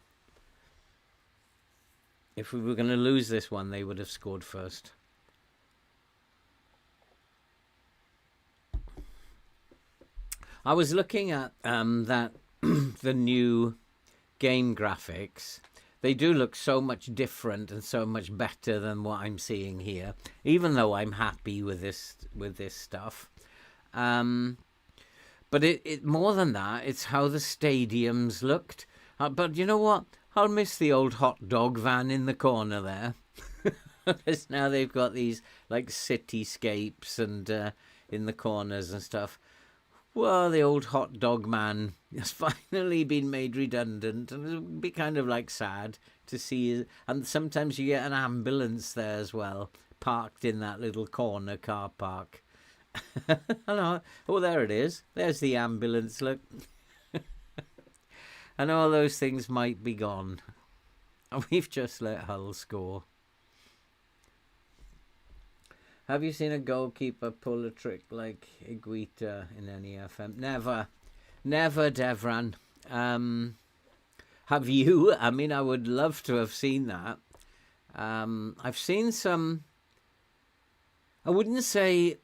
If we were going to lose this one, they would have scored first. I was looking at the new game graphics. They do look so much different and so much better than what I'm seeing here, even though I'm happy with this stuff. But it more than that, it's how the stadiums looked. But you know what? I'll miss the old hot dog van in the corner there. Because now they've got these like cityscapes and in the corners and stuff. Well, the old hot dog man has finally been made redundant, and it would be kind of like sad to see. And sometimes you get an ambulance there as well, parked in that little corner car park. Hello. Oh, there it is. There's the ambulance, look. And all those things might be gone. And we've just let Hull score. Have you seen a goalkeeper pull a trick like Iguita in any FM? Never. Never, Devran. Have you? I mean, I would love to have seen that. I've seen some... I wouldn't say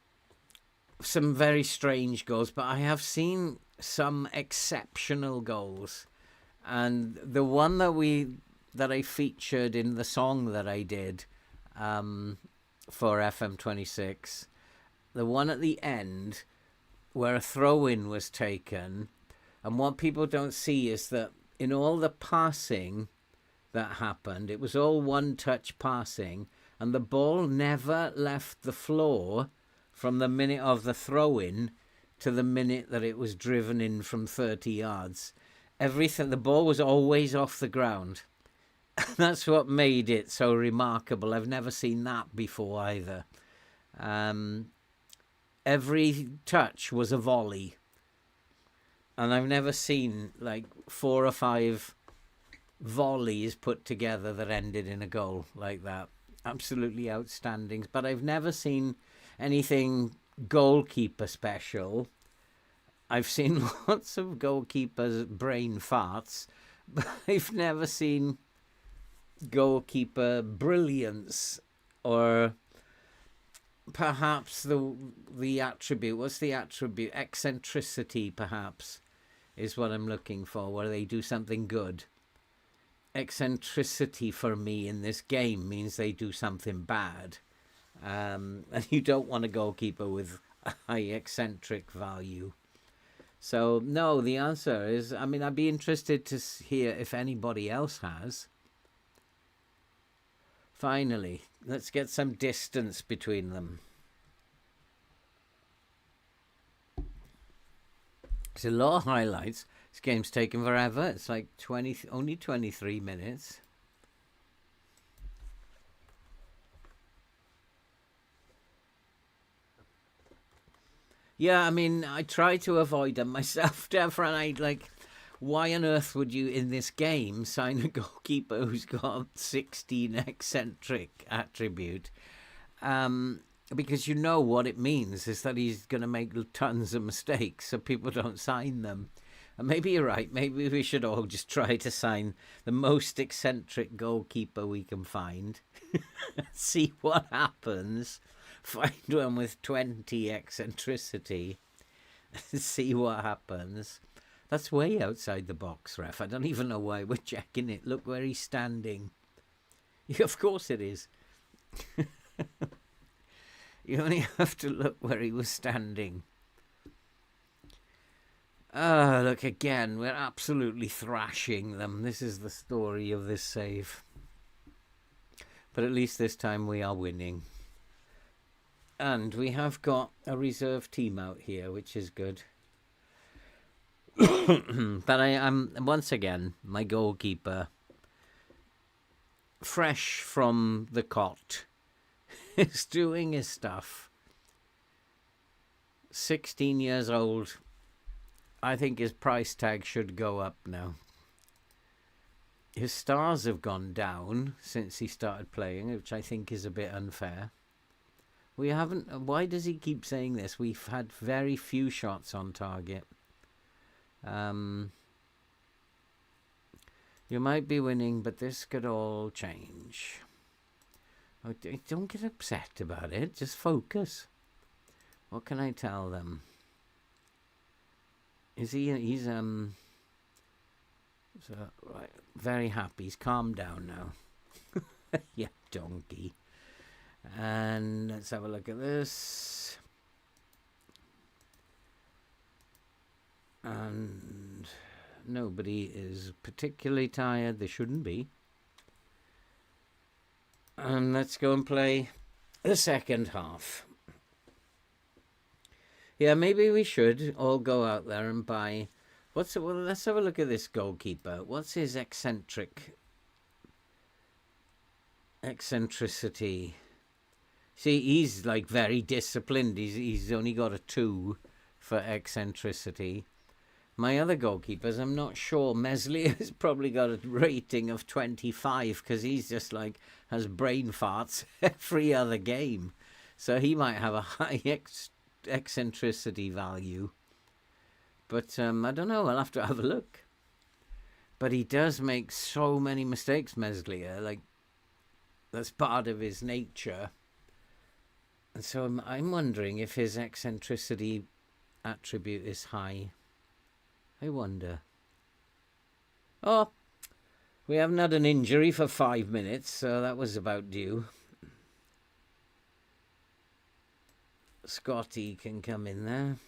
some very strange goals, but I have seen some exceptional goals. And the one that I featured in the song that I did for FM26, the one at the end where a throw-in was taken, and what people don't see is that in all the passing that happened, it was all one-touch passing, and the ball never left the floor from the minute of the throw-in to the minute that it was driven in from 30 yards. Everything, the ball was always off the ground. That's what made it so remarkable. I've never seen that before either. Every touch was a volley. And I've never seen like 4 or 5 volleys put together that ended in a goal like that. Absolutely outstanding. But I've never seen anything goalkeeper special. I've seen lots of goalkeepers' brain farts, but I've never seen goalkeeper brilliance, or perhaps the attribute. What's the attribute? Eccentricity, perhaps, is what I'm looking for, where they do something good. Eccentricity for me in this game means they do something bad. And you don't want a goalkeeper with a high eccentric value. So, no, the answer is, I mean, I'd be interested to hear if anybody else has. Finally, let's get some distance between them. It's a lot of highlights. This game's taken forever. It's like only 23 minutes. Yeah, I mean, I try to avoid them myself, Devran. I like, why on earth would you, in this game, sign a goalkeeper who's got 16 eccentric attribute? Because you know what it means is that he's going to make tons of mistakes, so people don't sign them. And maybe you're right. Maybe we should all just try to sign the most eccentric goalkeeper we can find. See what happens. Find one with 20 eccentricity. See what happens. That's way outside the box, ref. I don't even know why we're checking it. Look where he's standing. Of course it is. You only have to look where he was standing. Look again. We're absolutely thrashing them. This is the story of this save. But at least this time we are winning. And we have got a reserve team out here, which is good. But I'm once again, my goalkeeper, fresh from the cot, is doing his stuff. 16 years old. I think his price tag should go up now. His stars have gone down since he started playing, which I think is a bit unfair. We haven't... Why does he keep saying this? We've had very few shots on target. You might be winning, but this could all change. Oh, don't get upset about it. Just focus. What can I tell them? He's so, right, very happy. He's calmed down now. Yeah, donkey. And let's have a look at this. And nobody is particularly tired. They shouldn't be. And let's go and play the second half. Yeah, maybe we should all go out there and buy... Well, let's have a look at this goalkeeper. What's his eccentricity? See, he's like very disciplined. He's only got a 2 for eccentricity. My other goalkeepers, I'm not sure. Meslier has probably got a rating of 25 because he's just like has brain farts every other game. So he might have a high eccentricity value. But I don't know. I'll have to have a look. But he does make so many mistakes, Meslier. Like, that's part of his nature. And so I'm wondering if his eccentricity attribute is high. I wonder. Oh, we haven't had an injury for 5 minutes, so that was about due. Scotty can come in there.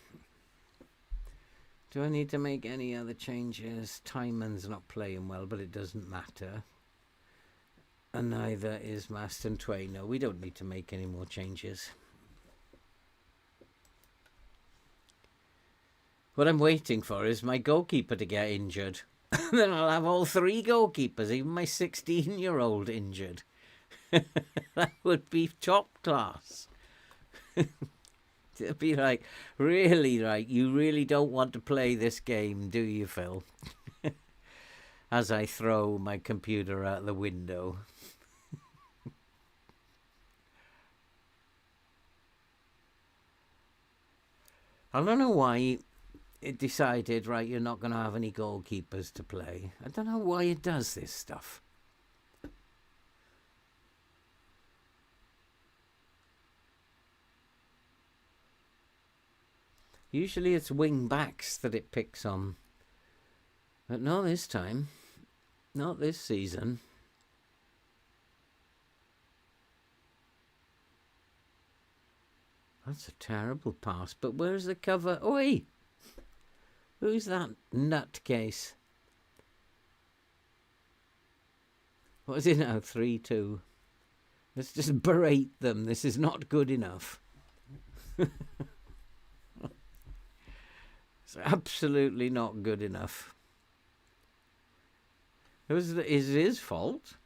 Do I need to make any other changes? Tyman's not playing well, but it doesn't matter. And neither is Maston Twain. No, we don't need to make any more changes. What I'm waiting for is my goalkeeper to get injured. Then I'll have all 3 goalkeepers, even my 16-year-old injured. That would be top class. It'd be like, really, right, you really don't want to play this game, do you, Phil? As I throw my computer out the window. I don't know why it decided, right, you're not going to have any goalkeepers to play. I don't know why it does this stuff. Usually it's wing backs that it picks on. But not this time. Not this season. That's a terrible pass. But where's the cover? Oi! Who's that nutcase? What is it now? 3-2. Let's just berate them. This is not good enough. It's absolutely not good enough. Is it his fault?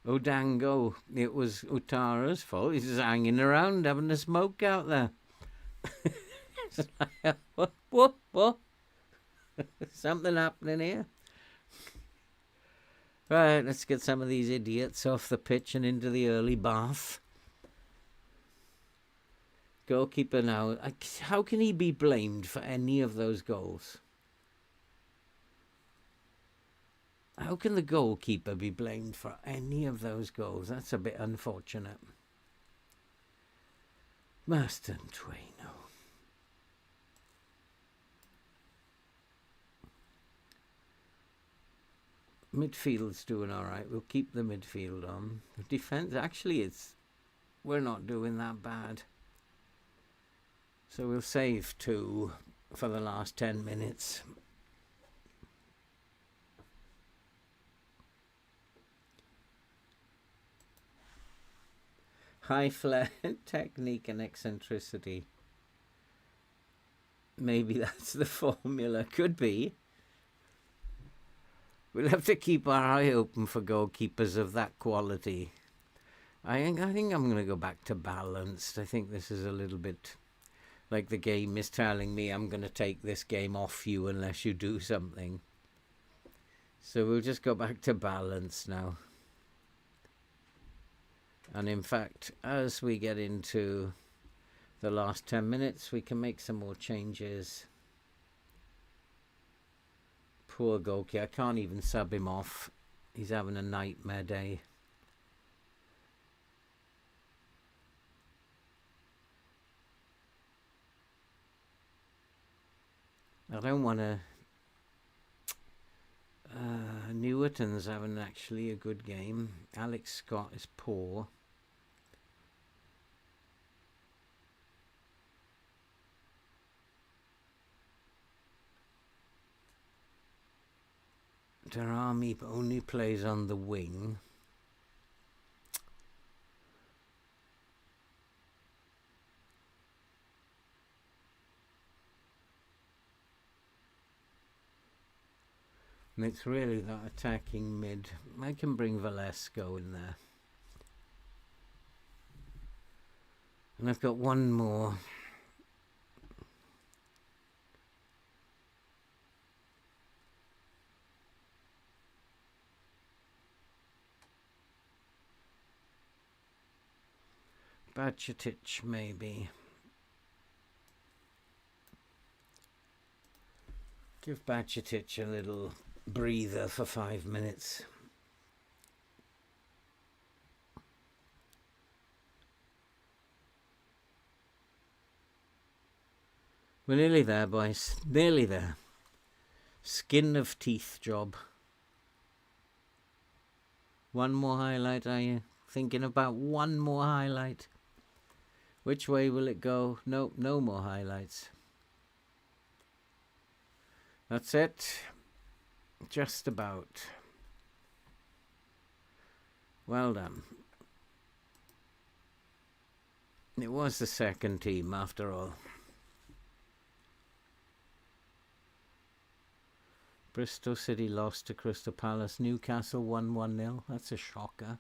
Oh, dango. It was Utara's fault. He's just hanging around having a smoke out there. What? Something happening here. Right, let's get some of these idiots off the pitch and into the early bath. Goalkeeper now. How can he be blamed for any of those goals? How can the goalkeeper be blamed for any of those goals? That's a bit unfortunate. Maston Twaino. Midfield's doing all right. We'll keep the midfield on. Defence, actually, we're not doing that bad. So we'll save 2 for the last 10 minutes. High flair, technique and eccentricity. Maybe that's the formula. Could be. We'll have to keep our eye open for goalkeepers of that quality. I think I'm going to go back to balanced. I think this is a little bit like the game is telling me I'm going to take this game off you unless you do something. So we'll just go back to balance now. And in fact, as we get into the last 10 minutes, we can make some more changes. Poor goalkeeper. I can't even sub him off. He's having a nightmare day. I don't want to... Newerton's having actually a good game. Alex Scott is poor. Darami only plays on the wing. And it's really that attacking mid. I can bring Velasco in there. And I've got one more. Bajcetic, maybe. Give Bajcetic a little breather for 5 minutes. We're nearly there, boys. Nearly there. Skin of teeth job. One more highlight, are you thinking about one more highlight? Which way will it go? No, no more highlights. That's it. Just about. Well done. It was the second team after all. Bristol City lost to Crystal Palace. Newcastle won 1-0. That's a shocker.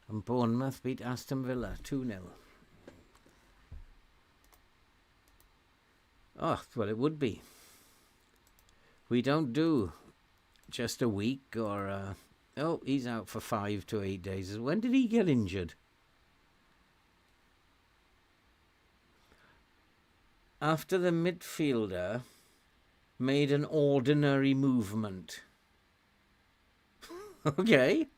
And Bournemouth beat Aston Villa 2-0. Oh, well, it would be. We don't do just a week or... oh, he's out for 5 to 8 days. When did he get injured? After the midfielder made an ordinary movement. Okay.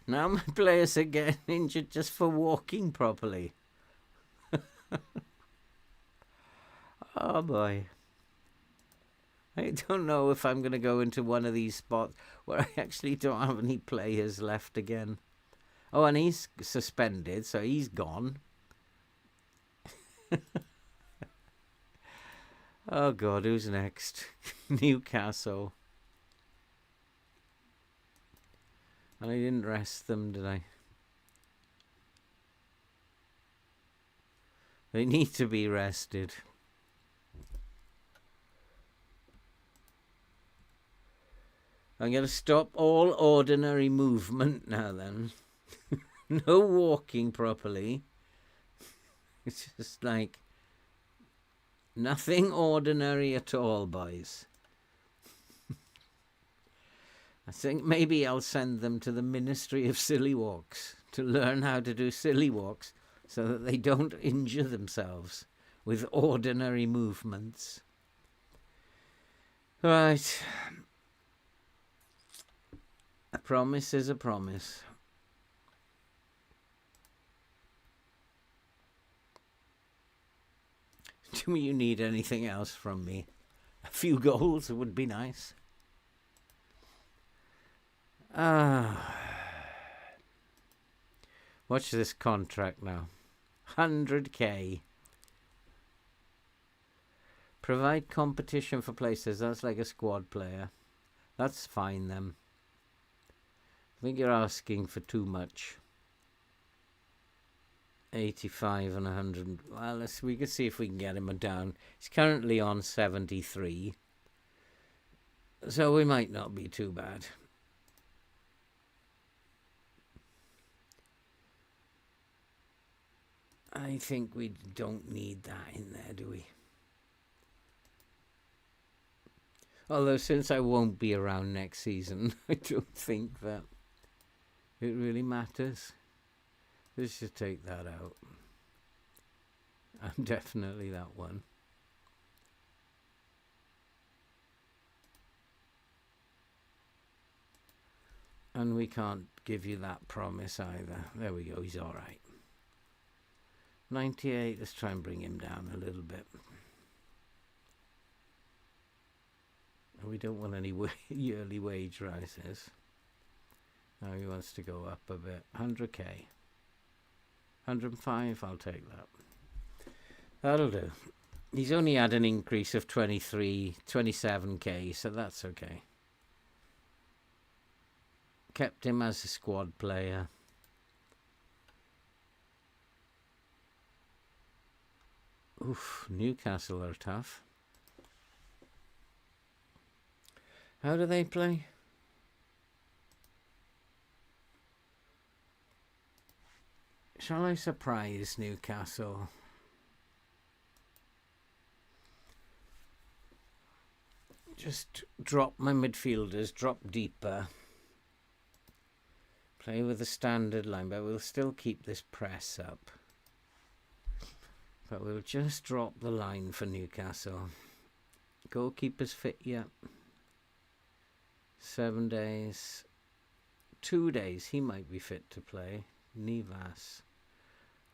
Now my players are getting injured just for walking properly. Oh boy. I don't know if I'm going to go into one of these spots where I actually don't have any players left again. Oh, and he's suspended, so he's gone. Oh God, who's next? Newcastle. And I didn't rest them, did I? They need to be rested. I'm going to stop all ordinary movement now then. No walking properly. It's just like nothing ordinary at all, boys. I think maybe I'll send them to the Ministry of Silly Walks to learn how to do silly walks so that they don't injure themselves with ordinary movements. Right. A promise is a promise. Do you need anything else from me? A few goals would be nice. Watch this contract now. 100k. Provide competition for places. That's like a squad player. That's fine then. I think you're asking for too much. 85 and 100. Well, we can see if we can get him down. He's currently on 73. So we might not be too bad. I think we don't need that in there, do we? Although since I won't be around next season, I don't think that it really matters. Let's just take that out. And definitely that one. And we can't give you that promise either. There we go, he's all right. 98, let's try and bring him down a little bit. We don't want any yearly wage rises. Now he wants to go up a bit. 100k. 105, I'll take that. That'll do. He's only had an increase of 27k, so that's okay. Kept him as a squad player. Oof, Newcastle are tough. How do they play? Shall I surprise Newcastle? Just drop my midfielders, drop deeper. Play with the standard line, but we'll still keep this press up. But we'll just drop the line for Newcastle. Goalkeepers fit yet? 7 days. 2 days, he might be fit to play. Nivas.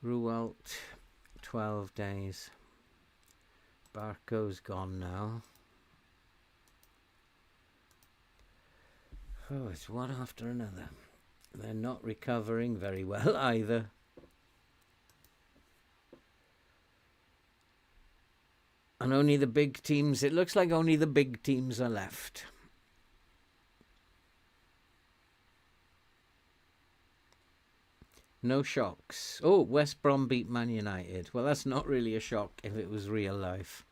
Ruwalt, 12 days. Barco's gone now. Oh, it's one after another. They're not recovering very well either. And only the big teams, it looks like only the big teams are left. No shocks. Oh, West Brom beat Man United. Well, that's not really a shock if it was real life.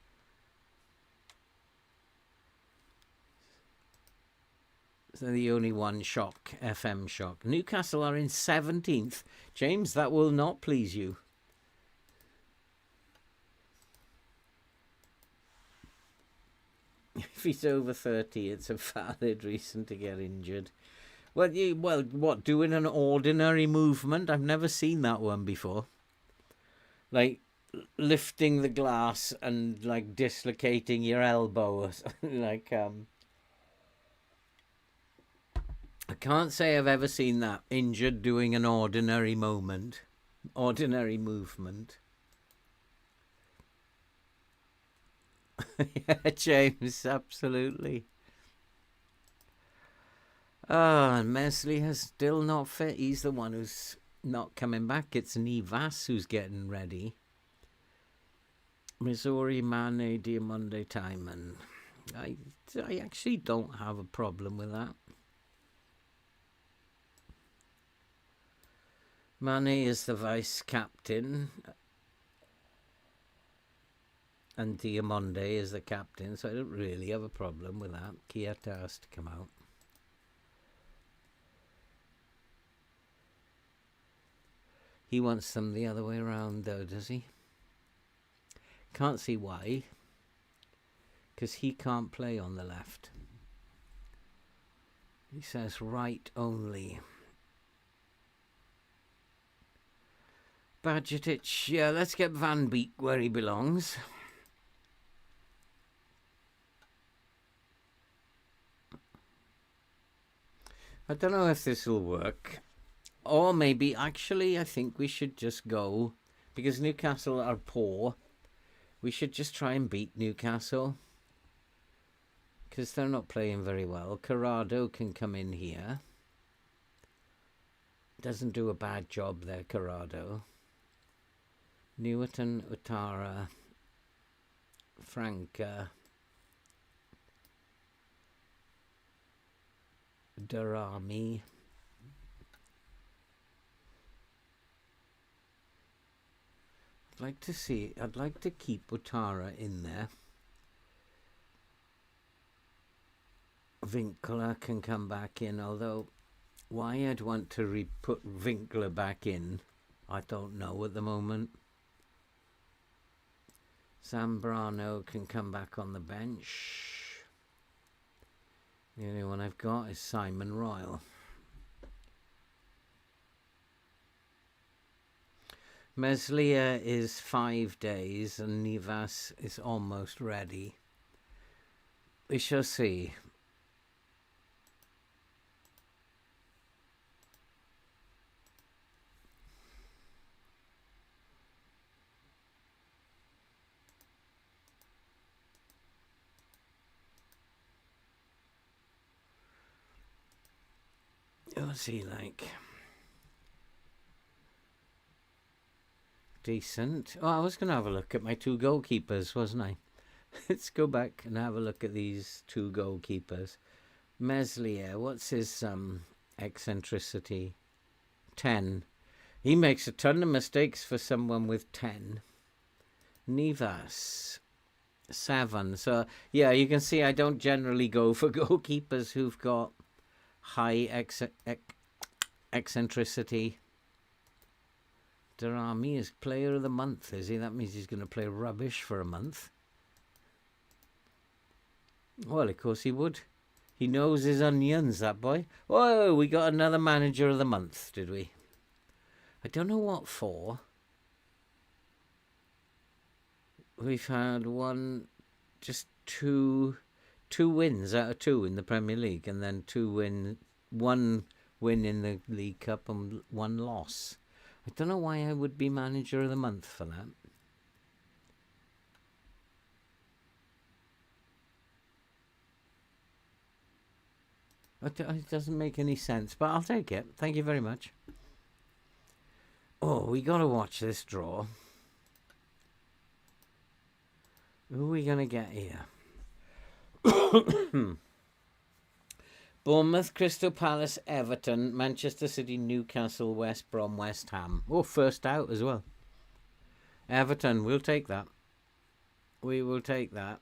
So the only one shock, FM shock. Newcastle are in 17th. James, that will not please you. If he's over 30, it's a valid reason to get injured. Well, what, doing an ordinary movement? I've never seen that one before. Like, lifting the glass and, like, dislocating your elbow or something. Like, I can't say I've ever seen that. Injured doing an ordinary movement. Yeah, James, absolutely. And Mesley has still not fit. He's the one who's not coming back. It's Nivas who's getting ready. Missouri, Mane, Diamonde, Timon. I actually don't have a problem with that. Mane is the vice captain. And Diamonde is the captain, so I don't really have a problem with that. Kieta has to come out. He wants them the other way around, though, does he? Can't see why. Because he can't play on the left. He says right only. Badgetic, yeah, let's get Van Beek where he belongs. I don't know if this will work. Or maybe, actually, I think we should just go, because Newcastle are poor, we should just try and beat Newcastle. Because they're not playing very well. Corrado can come in here. Doesn't do a bad job there, Corrado. Newerton, Utara, Franca, Darami. I'd like to keep Utara in there. Winkler can come back in, although why I'd want to put Winkler back in, I don't know at the moment. Zambrano can come back on the bench. The only one I've got is Simon Royal. Meslier is 5 days and Nivas is almost ready. We shall see. What's he like? Decent. Oh, I was going to have a look at my 2 goalkeepers, wasn't I? Let's go back and have a look at these 2 goalkeepers. Meslier, what's his eccentricity? 10. He makes a ton of mistakes for someone with 10. Nivas, 7. So, yeah, you can see I don't generally go for goalkeepers who've got high eccentricity. Darami is player of the month, is he? That means he's going to play rubbish for a month. Well, of course he would. He knows his onions, that boy. Oh, we got another manager of the month, did we? I don't know what for. We've had two wins out of 2 in the Premier League, and then 1 win in the League Cup and 1 loss. I don't know why I would be manager of the month for that. It doesn't make any sense, but I'll take it. Thank you very much. Oh, we got to watch this draw. Who are we going to get here? Bournemouth, Crystal Palace, Everton, Manchester City, Newcastle, West Brom, West Ham. Oh, first out as well. Everton, we'll take that. We will take that.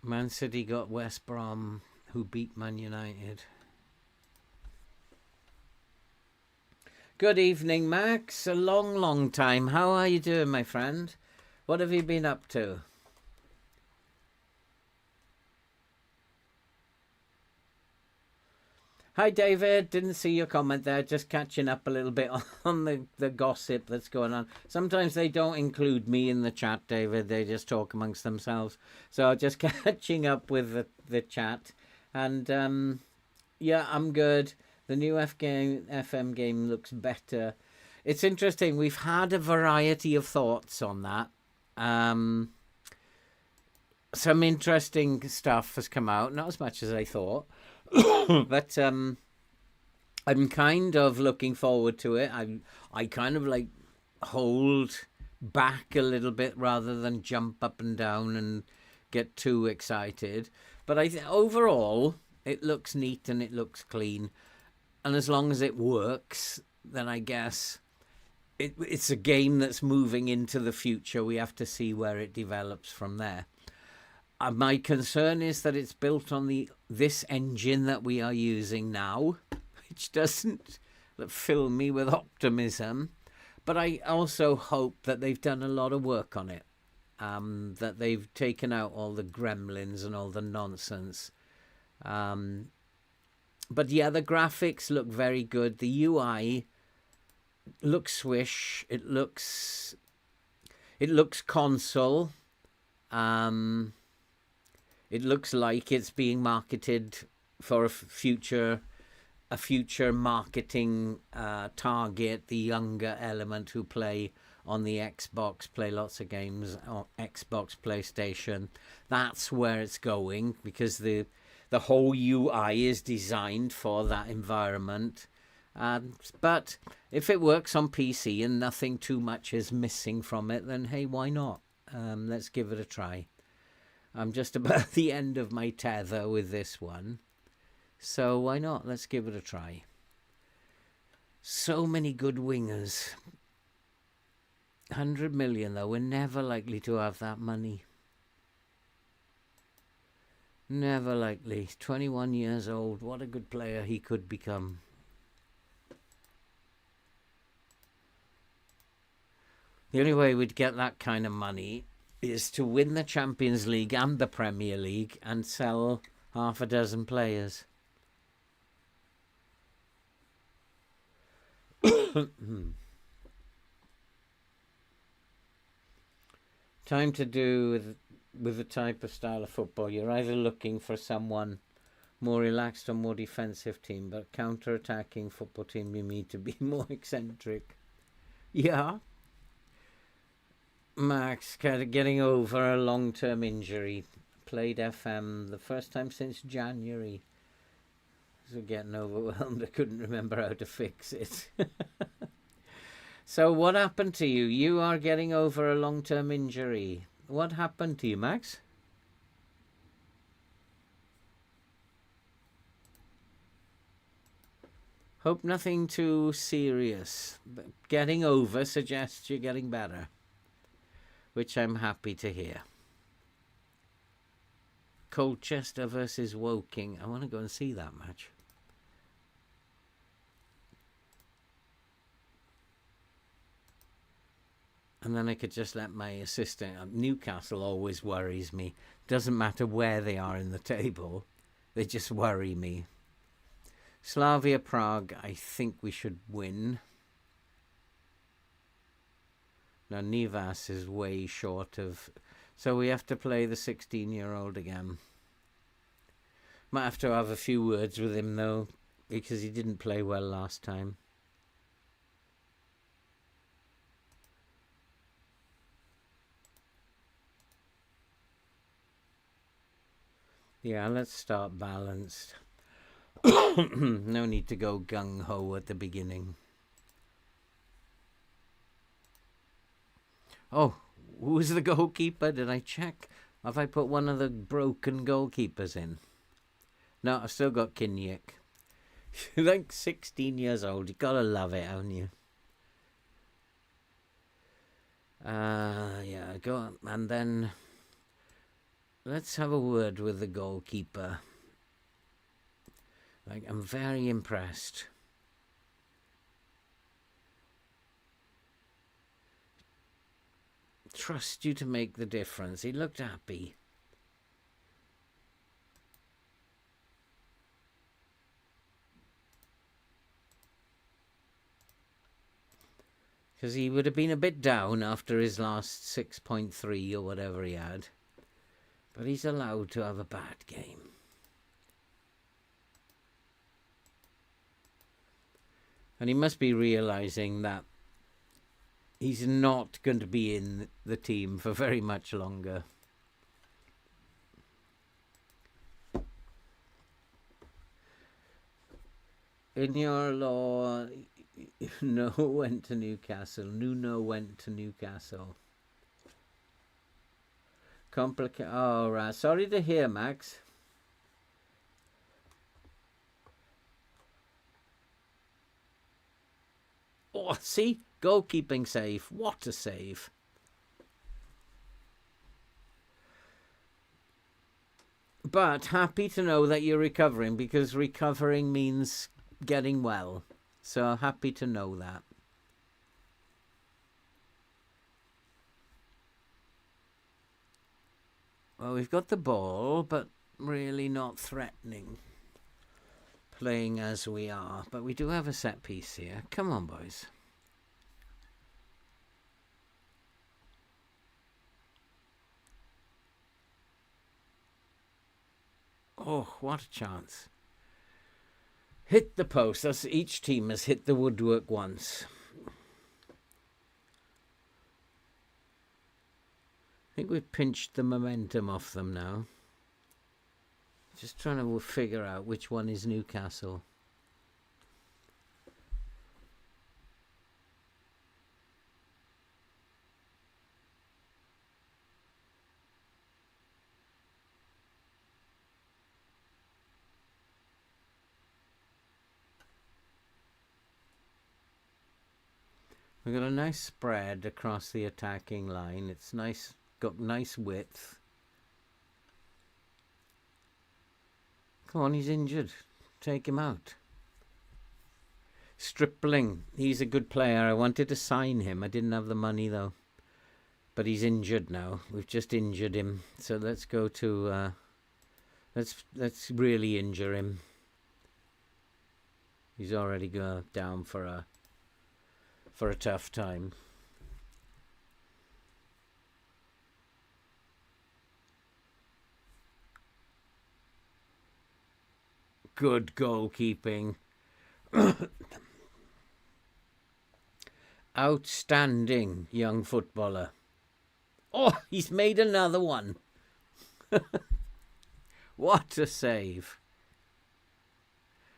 Man City got West Brom, who beat Man United. Good evening, Max. A long, long time. How are you doing, my friend? What have you been up to? Hi, David. Didn't see your comment there. Just catching up a little bit on the gossip that's going on. Sometimes they don't include me in the chat, David. They just talk amongst themselves. So just catching up with the chat. And, yeah, I'm good. The new FM game looks better. It's interesting. We've had a variety of thoughts on that. Some interesting stuff has come out. Not as much as I thought. But I'm kind of looking forward to it. I kind of like hold back a little bit rather than jump up and down and get too excited. But overall, it looks neat and it looks clean. And as long as it works, then I guess it's a game that's moving into the future. We have to see where it develops from there. My concern is that it's built on this engine that we are using now, which doesn't fill me with optimism. But I also hope that they've done a lot of work on it, that they've taken out all the gremlins and all the nonsense. But yeah, the graphics look very good. The UI looks swish. It looks console. It looks like it's being marketed for a future marketing target, the younger element who play on the Xbox, play lots of games on Xbox, PlayStation. That's where it's going, because the whole UI is designed for that environment. But if it works on PC and nothing too much is missing from it, then hey, why not? Let's give it a try. I'm just about the end of my tether with this one. So why not? Let's give it a try. So many good wingers. 100 million though, we're never likely to have that money. Never likely. 21 years old, what a good player he could become. The only way we'd get that kind of money is to win the Champions League and the Premier League and sell half a dozen players. Time to do with the type of style of football. You're either looking for someone more relaxed or more defensive team, but counter-attacking football team you need to be more eccentric. Yeah. Max getting over a long-term injury. Played FM the first time since January. So getting overwhelmed. I couldn't remember how to fix it. So what happened to you? You are getting over a long-term injury. What happened to you, Max? Hope nothing too serious. But getting over suggests you're getting better, which I'm happy to hear. Colchester versus Woking. I want to go and see that match. And then I could just let my assistant... Newcastle always worries me. Doesn't matter where they are in the table. They just worry me. Slavia Prague, I think we should win. Now, Nivas is way short of... So we have to play the 16-year-old again. Might have to have a few words with him, though, because he didn't play well last time. Yeah, let's start balanced. No need to go gung-ho at the beginning. Oh, who's the goalkeeper? Did I check? Have I put one of the broken goalkeepers in? No, I've still got Kinnick. Like 16 years old. You gotta love it, haven't you? Yeah, go on. And then... Let's have a word with the goalkeeper. Like, I'm very impressed. Trust you to make the difference. He looked happy. Because he would have been a bit down after his last 6.3 or whatever he had. But he's allowed to have a bad game. And he must be realising that he's not going to be in the team for very much longer. In your law, No went to Newcastle. Nuno went to Newcastle. Oh, right. Sorry to hear, Max. Oh, see? Goalkeeping save. What a save. But happy to know that you're recovering, because recovering means getting well. So happy to know that. Well, we've got the ball, but really not threatening. Playing as we are. But we do have a set piece here. Come on, boys. Oh, what a chance. Hit the post. That's, each team has hit the woodwork once. I think we've pinched the momentum off them now. Just trying to figure out which one is Newcastle. We've got a nice spread across the attacking line. It's nice, got nice width. Come on, he's injured. Take him out. Stripling, he's a good player. I wanted to sign him. I didn't have the money though. But he's injured now. We've just injured him. So let's go to let's really injure him. He's already going down for a tough time. Good goalkeeping. Outstanding young footballer. Oh, he's made another one. What a save.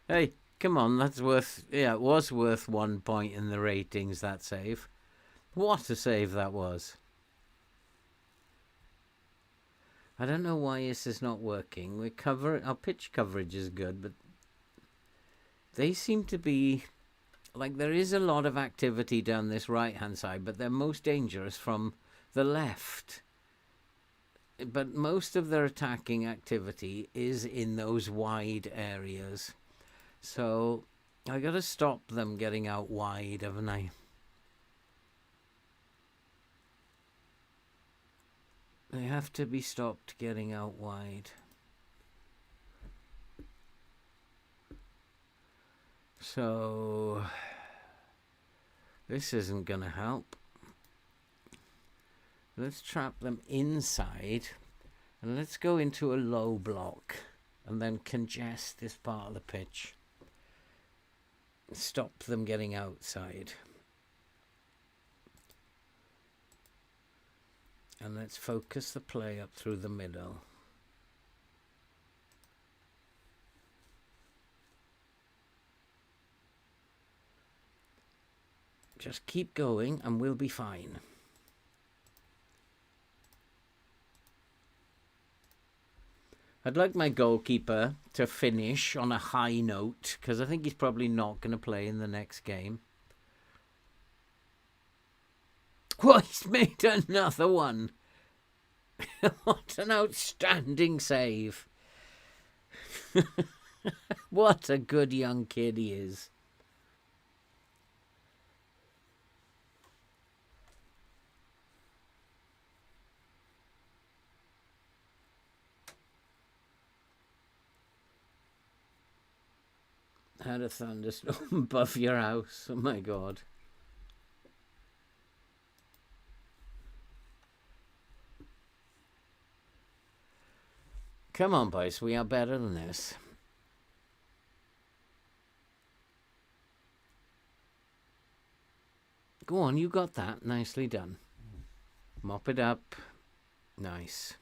Hey, come on, that's worth... Yeah, it was worth 1 point in the ratings, that save. What a save that was. I don't know why this is not working. Our pitch coverage is good, but they seem to be... Like, there is a lot of activity down this right-hand side, but they're most dangerous from the left. But most of their attacking activity is in those wide areas. So I got to stop them getting out wide, haven't I? They have to be stopped getting out wide. So this isn't going to help. Let's trap them inside and let's go into a low block and then congest this part of the pitch. Stop them getting outside. And let's focus the play up through the middle. Just keep going and we'll be fine. I'd like my goalkeeper to finish on a high note because I think he's probably not going to play in the next game. Oh, he's made another one. What an outstanding save. What a good young kid he is. Had a thunderstorm above your house. Oh my God. Come on, boys. We are better than this. Go on, you got that. Nicely done. Mop it up. Nice.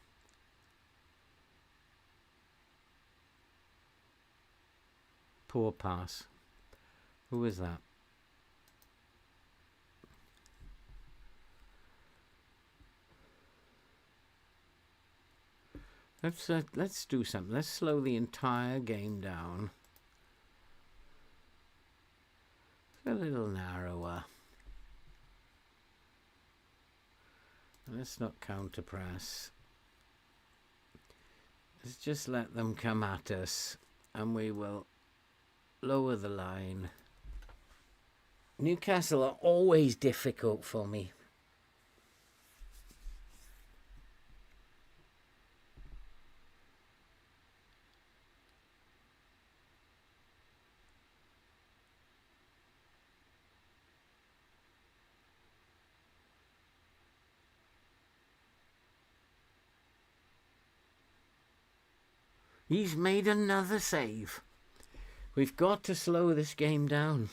Poor pass. Who was that? Let's do something. Let's slow the entire game down. A little narrower. Let's not counter press. Let's just let them come at us and we will lower the line. Newcastle are always difficult for me. He's made another save. We've got to slow this game down.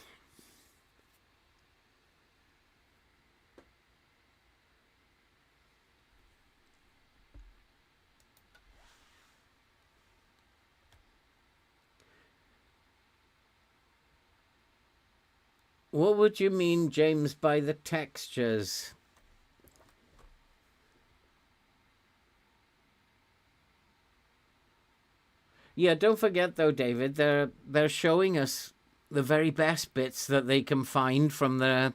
What would you mean, James, by the textures? Yeah, don't forget though, David, they're showing us the very best bits that they can find from the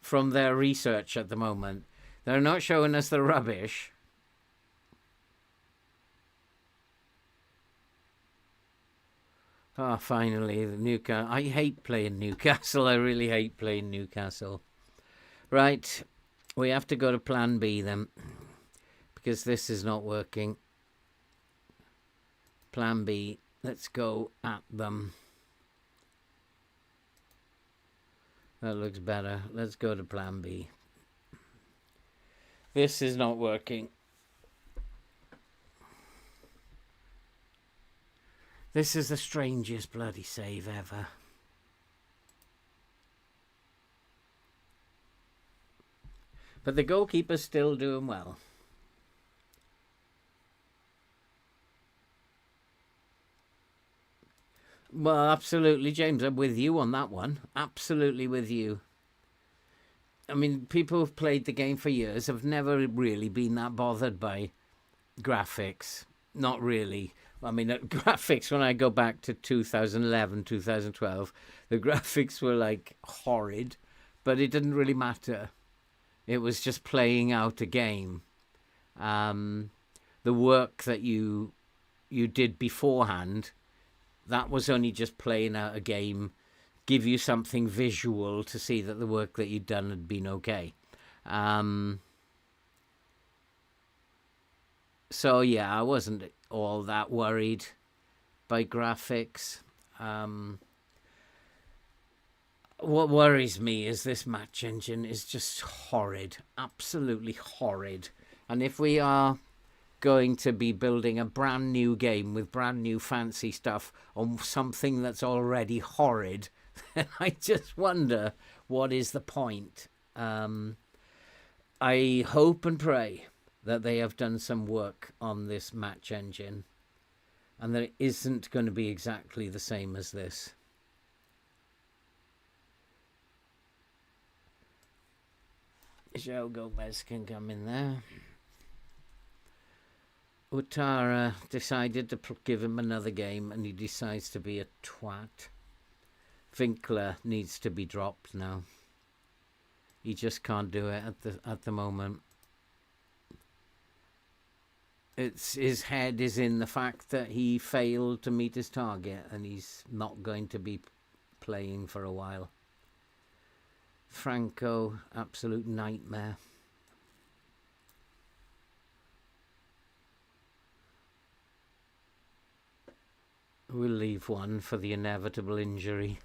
from their research at the moment. They're not showing us the rubbish. Oh, finally, the Newcastle. I hate playing Newcastle. I really hate playing Newcastle. Right, we have to go to plan B then, because this is not working. Plan B, let's go at them. That looks better. Let's go to plan B. This is not working. This is the strangest bloody save ever. But the goalkeeper's still doing well. Well, absolutely, James. I'm with you on that one. Absolutely with you. I mean, people who've played the game for years have never really been that bothered by graphics. Not really. I mean, graphics, when I go back to 2011, 2012, the graphics were like horrid, but it didn't really matter. It was just playing out a game. The work that you did beforehand, that was only just playing out a game, give you something visual to see that the work that you'd done had been okay. So yeah, I wasn't all that worried by graphics. What worries me is this match engine is just horrid, absolutely horrid. And if we are going to be building a brand new game with brand new fancy stuff on something that's already horrid, then I just wonder, what is the point? I hope and pray that they have done some work on this match engine and that it isn't going to be exactly the same as this. Joe Gomez can come in there. Ouattara decided to give him another game and he decides to be a twat. Winkler needs to be dropped now. He just can't do it at the moment. His head is in the fact that he failed to meet his target and he's not going to be playing for a while. Franco, absolute nightmare. We'll leave one for the inevitable injury.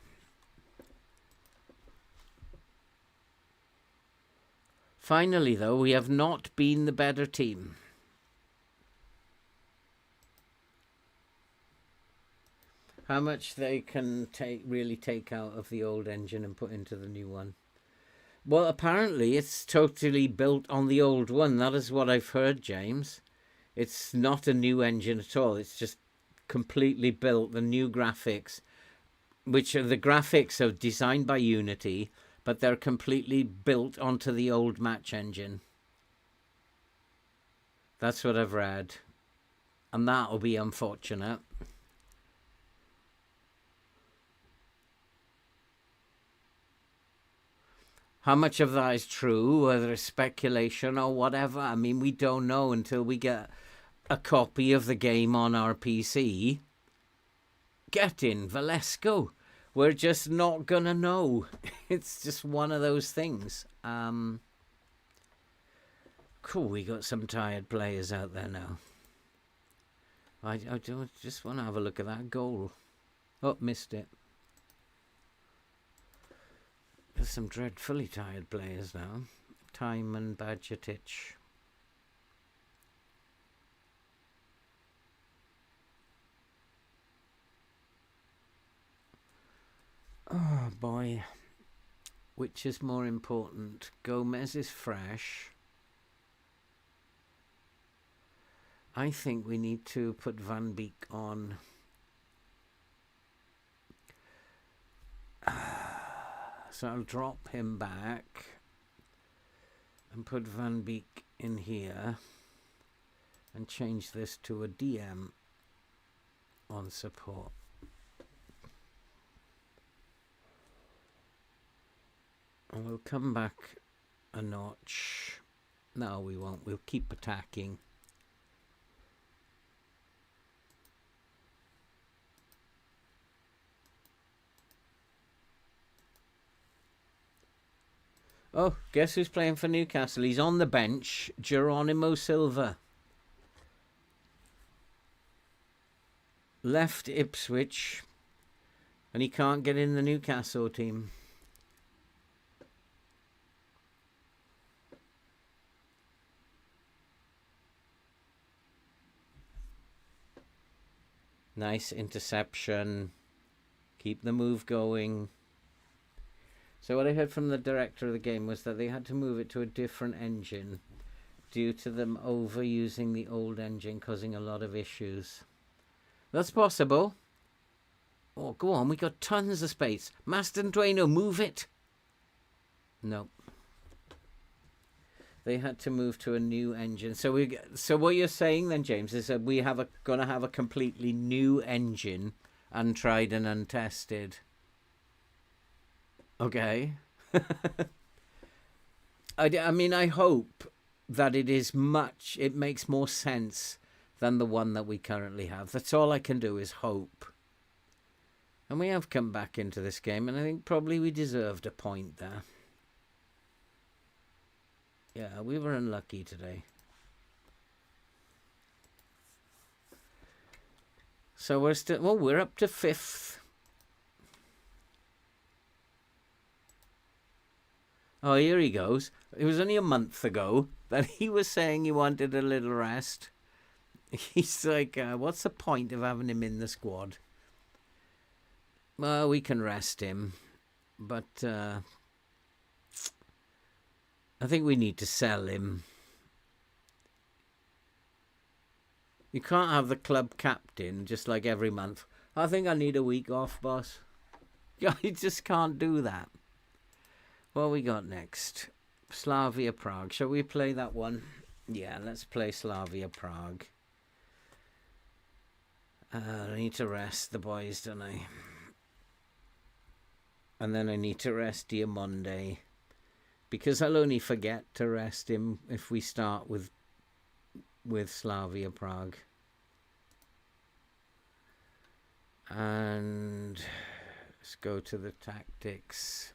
Finally, though, we have not been the better team. How much they can really take out of the old engine and put into the new one? Well, apparently it's totally built on the old one. That is what I've heard, James. It's not a new engine at all. It's just completely built. The new graphics, which are the graphics are designed by Unity, but they're completely built onto the old match engine. That's what I've read. And that'll be unfortunate. How much of that is true, whether it's speculation or whatever, I mean, we don't know until we get a copy of the game on our PC. Get in, Valesco. We're just not going to know. It's just one of those things. Cool, we got some tired players out there now. I just want to have a look at that goal. Oh, missed it. There's some dreadfully tired players now. Time and Badgertich. Oh boy. Which is more important? Gomez is fresh. I think we need to put Van Beek on. So I'll drop him back and put Van Beek in here and change this to a DM on support. And we'll come back a notch. No, we won't. We'll keep attacking. Oh, guess who's playing for Newcastle? He's on the bench. Geronimo Silva. Left Ipswich. And he can't get in the Newcastle team. Nice interception. Keep the move going. So what I heard from the director of the game was that they had to move it to a different engine due to them overusing the old engine, causing a lot of issues. That's possible. Oh, go on. We got tons of space. Maston Dueno, move it. No. They had to move to a new engine. So what you're saying then, James, is that we have going to have a completely new engine, untried and untested. Okay. I mean, I hope that it makes more sense than the one that we currently have. That's all I can do is hope. And we have come back into this game, and I think probably we deserved a point there. Yeah, we were unlucky today. So we're up to 5th. Oh, here he goes. It was only a month ago that he was saying he wanted a little rest. He's like, what's the point of having him in the squad? Well, we can rest him. But I think we need to sell him. You can't have the club captain just like every month. I think I need a week off, boss. You just can't do that. What we got next? Slavia Prague. Shall we play that one? Yeah, let's play Slavia Prague. I need to rest the boys, don't I? And then I need to rest Diamonde. Because I'll only forget to rest him if we start with Slavia Prague. And let's go to the tactics.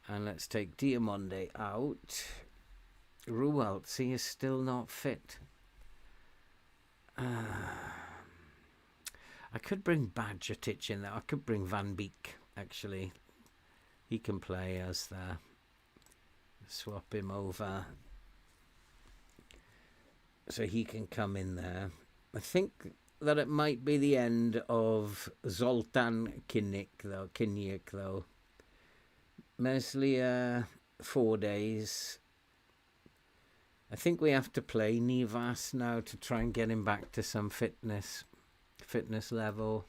And let's take Diamonde out. Rueltzi is still not fit. I could bring Badgertich in there. I could bring Van Beek, actually. He can play as the... Swap him over. So he can come in there. I think that it might be the end of Zoltan Kinnick, though. Meslier, 4 days. I think we have to play Nivas now to try and get him back to some fitness level.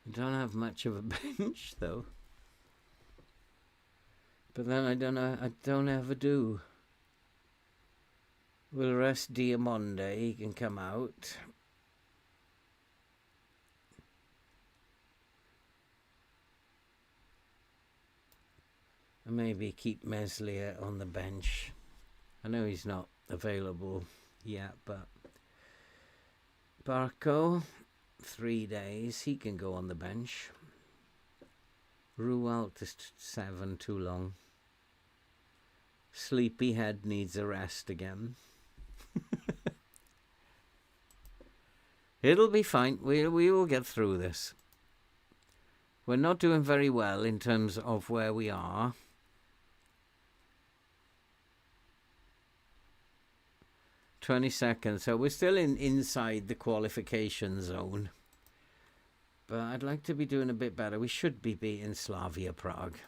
We don't have much of a bench though. But then I don't ever do. We'll rest Diamonde, he can come out. And maybe keep Meslier on the bench. I know he's not available yet, but Barco, 3 days, he can go on the bench. Rualt is 7, too long. Sleepyhead needs a rest again. It'll be fine. We will get through this. We're not doing very well in terms of where we are. .20 so we're still inside the qualification zone. But I'd like to be doing a bit better. We should be beating Slavia Prague.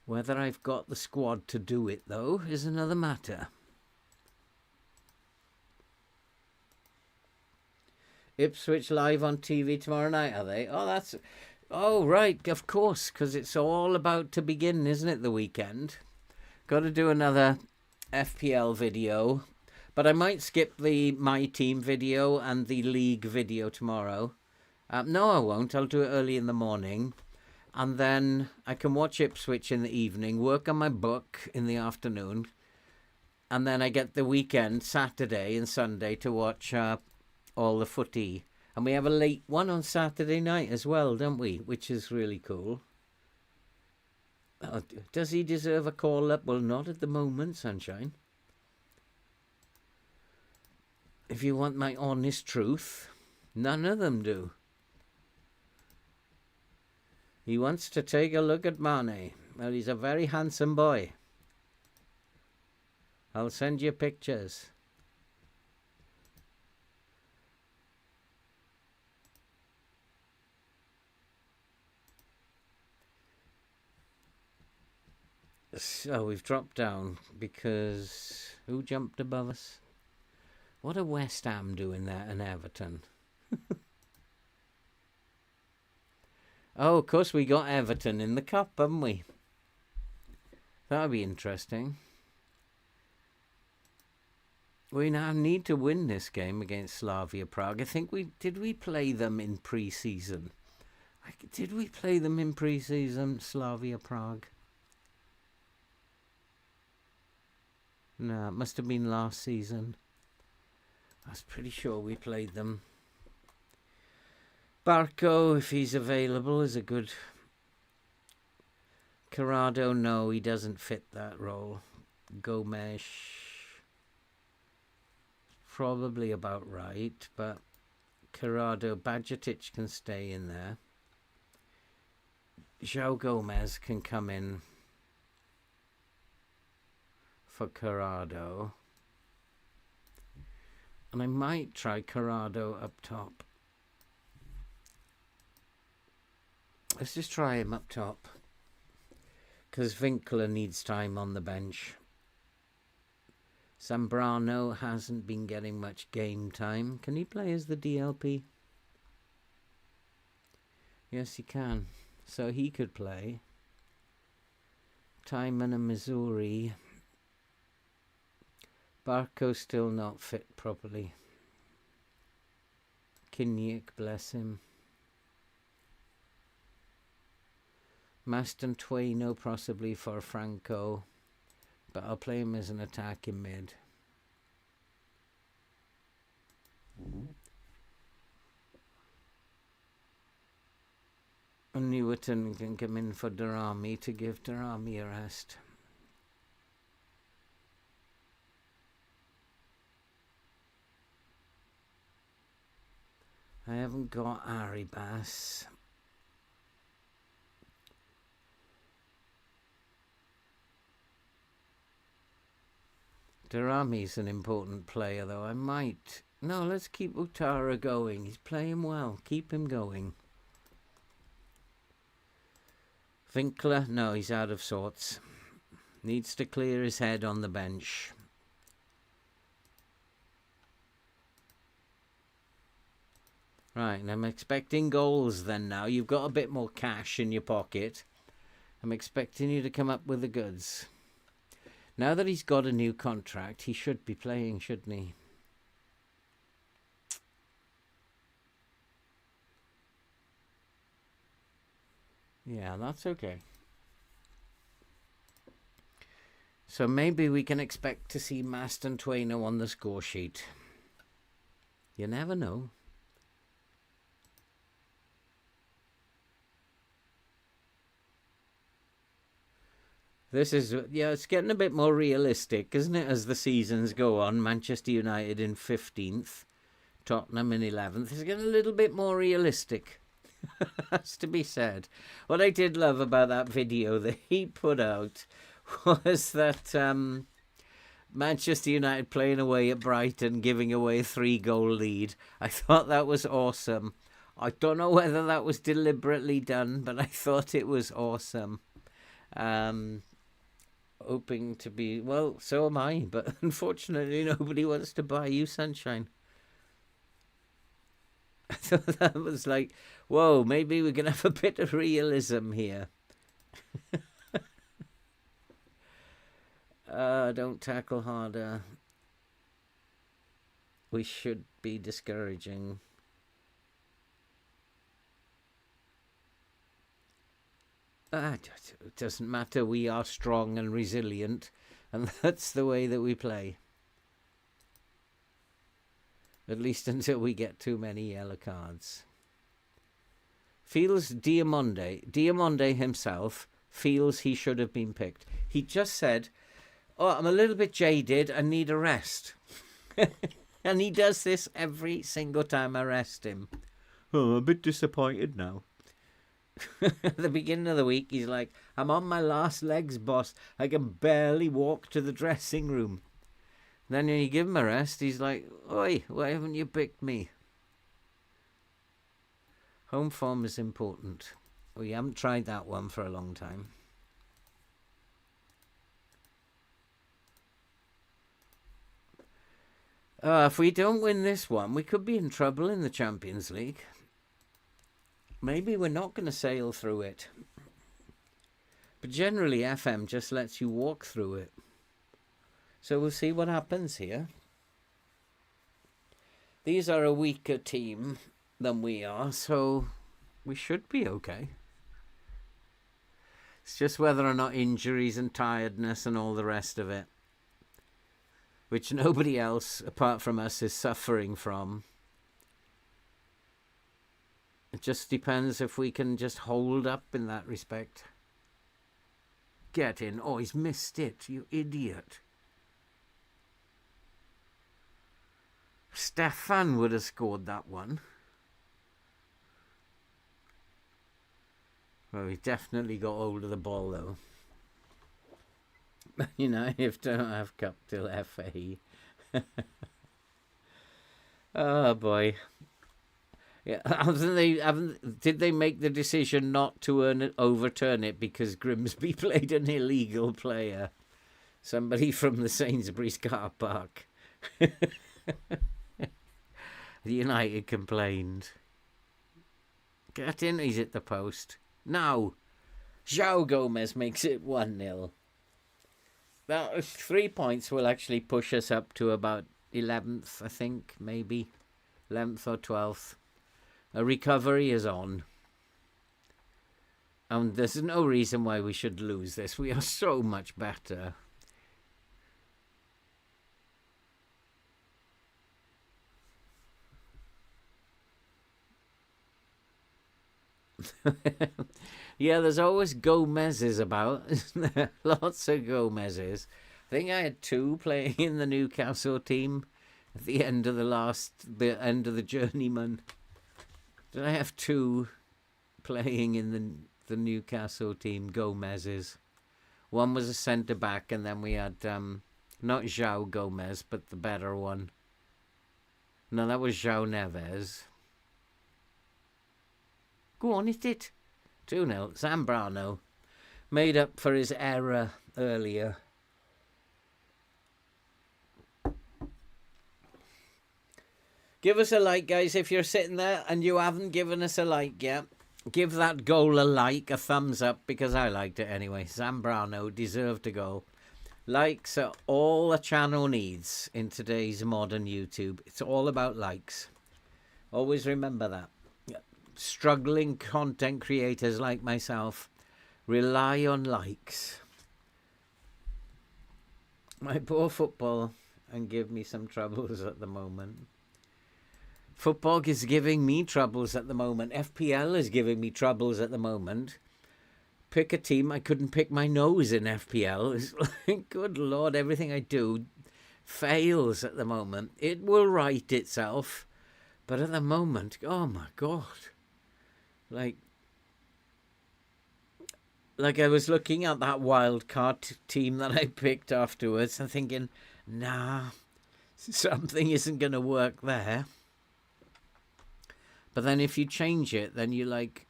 Whether I've got the squad to do it, though, is another matter. Ipswich live on TV tomorrow night, are they? Oh, right, of course, because it's all about to begin, isn't it, the weekend? Got to do another FPL video, but I might skip the My Team video and the League video tomorrow. No, I won't. I'll do it early in the morning. And then I can watch Ipswich in the evening, work on my book in the afternoon. And then I get the weekend, Saturday and Sunday, to watch all the footy. And we have a late one on Saturday night as well, don't we? Which is really cool. Does he deserve a call-up? Well, not at the moment, Sunshine. If you want my honest truth, none of them do. He wants to take a look at Mane. Well, he's a very handsome boy. I'll send you pictures. So we've dropped down because who jumped above us? What are West Ham doing there and Everton? Oh, of course we got Everton in the cup, haven't we? That'll be interesting. We now need to win this game against Slavia Prague. I think we play them in pre-season. Did we play them in pre-season, Slavia Prague? No, it must have been last season. I was pretty sure we played them. Barco, if he's available, is a good... Corrado, no, he doesn't fit that role. Gomes, probably about right, but Corrado, Bajcetic can stay in there. João Gomez can come in for Corrado. And I might try Corrado up top. Let's just try him up top. Because Winkler needs time on the bench. Zambrano hasn't been getting much game time. Can he play as the DLP? Yes, he can. So he could play. Timon and Missouri. Barco's still not fit properly. Kinnick, bless him. Maston Twaino possibly for Franco, but I'll play him as an attacking mid. And Newerton can come in for Darami to give Darami a rest. I haven't got Arribas. Darami's an important player, though. I might... No, let's keep Utara going. He's playing well. Keep him going. Winkler? No, he's out of sorts. Needs to clear his head on the bench. Right, and I'm expecting goals then now. You've got a bit more cash in your pocket. I'm expecting you to come up with the goods. Now that he's got a new contract, he should be playing, shouldn't he? Yeah, that's okay. So maybe we can expect to see Maston Twaino on the score sheet. You never know. This is, yeah, it's getting a bit more realistic, isn't it, as the seasons go on? Manchester United in 15th, Tottenham in 11th. It's getting a little bit more realistic, has to be said. What I did love about that video that he put out was that Manchester United playing away at Brighton, giving away a 3-goal lead. I thought that was awesome. I don't know whether that was deliberately done, but I thought it was awesome. Hoping to be, well, so am I, but unfortunately nobody wants to buy you, Sunshine. I thought that was like, whoa, maybe we can have a bit of realism here. Don't tackle harder. We should be discouraging. It doesn't matter. We are strong and resilient, and that's the way that we play. At least until we get too many yellow cards. Feels Diamonde himself feels he should have been picked. He just said, "Oh, I'm a little bit jaded. I need a rest." And he does this every single time I rest him. Oh, I'm a bit disappointed now. At the beginning of the week, he's like, "I'm on my last legs, boss. I can barely walk to the dressing room." Then when you give him a rest, he's like, "Oi, why haven't you picked me?" Home form is important. We haven't tried that one for a long time. If we don't win this one, we could be in trouble in the Champions League. Maybe we're not going to sail through it. But generally, FM just lets you walk through it. So we'll see what happens here. These are a weaker team than we are, so we should be okay. It's just whether or not injuries and tiredness and all the rest of it, which nobody else apart from us is suffering from. It just depends if we can just hold up in that respect. Get in. Oh, he's missed it, you idiot. Stefan would have scored that one. Well, he definitely got hold of the ball, though. If don't have cup till FA. Oh, boy. Yeah, did they make the decision not to overturn it because Grimsby played an illegal player? Somebody from the Sainsbury's car park. The United complained. Get in, he's at the post. Now, João Gomez makes it 1-0. Now, 3 points will actually push us up to about 11th, I think, maybe. 11th or 12th. A recovery is on. And there's no reason why we should lose this. We are so much better. Yeah, there's always Gomez's about, isn't there? Lots of Gomez's. I think I had 2 playing in the Newcastle team at the end of the end of the journeyman. Did I have 2 playing in the Newcastle team, Gomez's? One was a centre back, and then we had not João Gomez, but the better one. No, that was João Neves. Go on, hit it. 2-0. Zambrano made up for his error earlier. Give us a like, guys, if you're sitting there and you haven't given us a like yet. Give that goal a like, a thumbs up, because I liked it anyway. Zambrano deserved a goal. Likes are all a channel needs in today's modern YouTube. It's all about likes. Always remember that. Struggling content creators like myself rely on likes. My poor football and give me some troubles at the moment. Football is giving me troubles at the moment. FPL is giving me troubles at the moment. Pick a team. I couldn't pick my nose in FPL. It's like, good Lord, everything I do fails at the moment. It will right itself. But at the moment, oh my God. Like I was looking at that wild card team that I picked afterwards and thinking, nah, something isn't going to work there. But then if you change it, then you're like,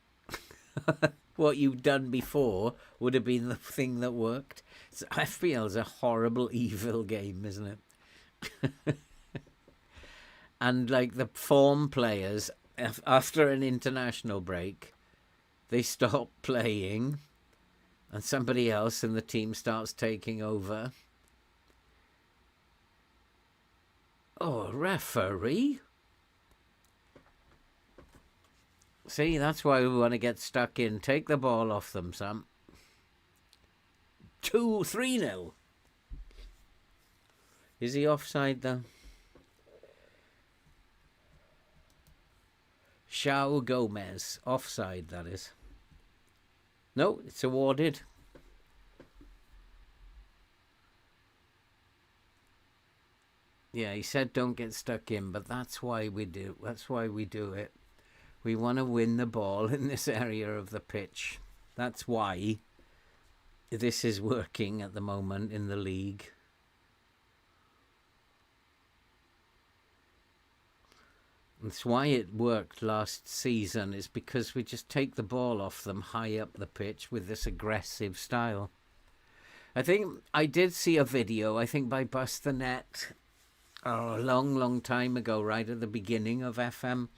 what you've done before would have been the thing that worked. So FPL's a horrible, evil game, isn't it? And like the form players, after an international break, they stop playing and somebody else in the team starts taking over. Oh, referee. See, that's why we want to get stuck in. Take the ball off them, Sam. 3-0. Is he offside, though? João Gomez. Offside, that is. No, it's awarded. Yeah, he said don't get stuck in, but that's why we do. That's why we do it. We want to win the ball in this area of the pitch. That's why this is working at the moment in the league. That's why it worked last season. It's because we just take the ball off them high up the pitch with this aggressive style. I think I did see a video, I think by Bust the Net, a long time ago, right at the beginning of FM,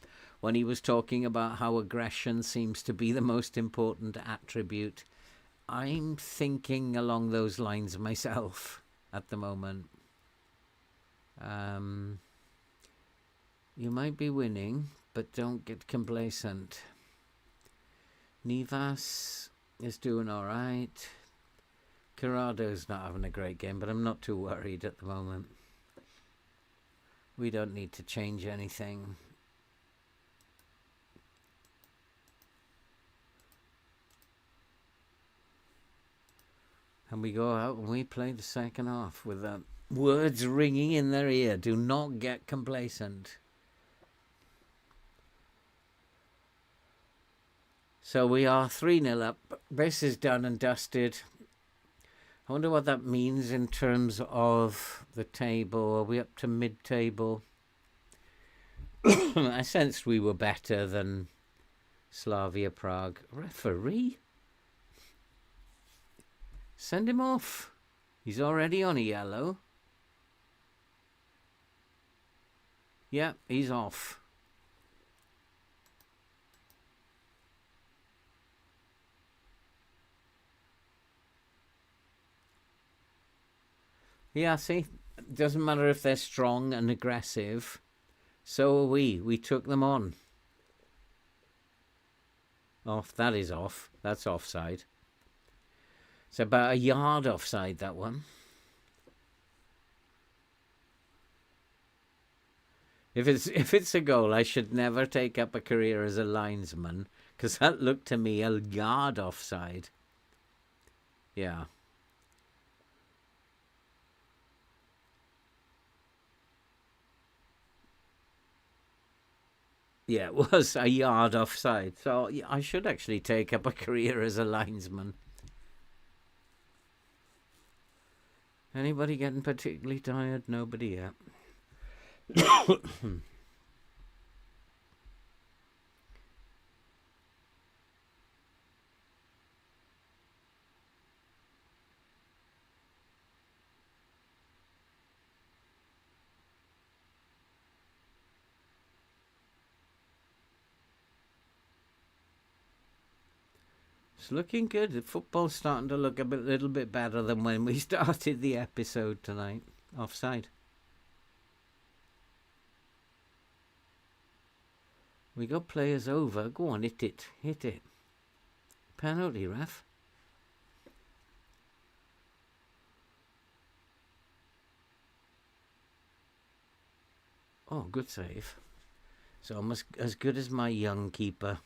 when he was talking about how aggression seems to be the most important attribute. I'm thinking along those lines myself at the moment. You might be winning, but don't get complacent. Nivas is doing all right. Corrado's not having a great game, but I'm not too worried at the moment. We don't need to change anything. And we go out and we play the second half with words ringing in their ear. Do not get complacent. So we are 3-0 up. This is done and dusted. I wonder what that means in terms of the table. Are we up to mid-table? I sensed we were better than Slavia Prague. Referee? Send him off. He's already on a yellow. Yeah, he's off. Yeah, see, doesn't matter if they're strong and aggressive. So are we. We took them on. Off. That is off. That's offside. It's about a yard offside, that one. If it's a goal, I should never take up a career as a linesman, because that looked to me a yard offside. Yeah. Yeah, it was a yard offside. So I should actually take up a career as a linesman. Anybody getting particularly tired? Nobody yet. It's looking good. The football's starting to look a little bit better than when we started the episode tonight. Offside. We got players over. Go on, hit it. Hit it. Penalty, ref. Oh, good save. It's almost as good as my young keeper.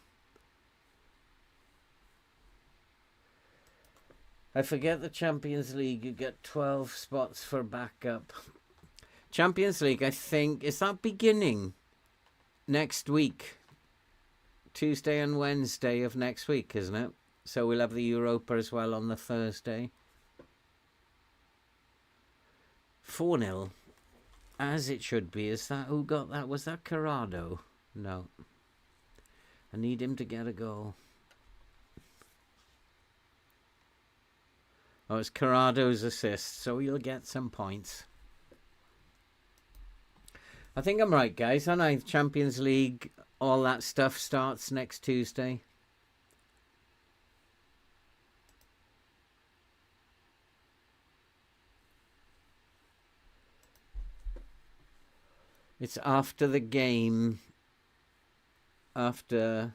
I forget the Champions League. You get 12 spots for backup. Champions League, I think, is that beginning next week? Tuesday and Wednesday of next week, isn't it? So we'll have the Europa as well on the Thursday. 4-0. As it should be. Is that who got that? Was that Corrado? No. I need him to get a goal. Oh, it's Corrado's assist, so you'll get some points. I think I'm right, guys, aren't I? Champions League, all that stuff starts next Tuesday. It's after the game. After,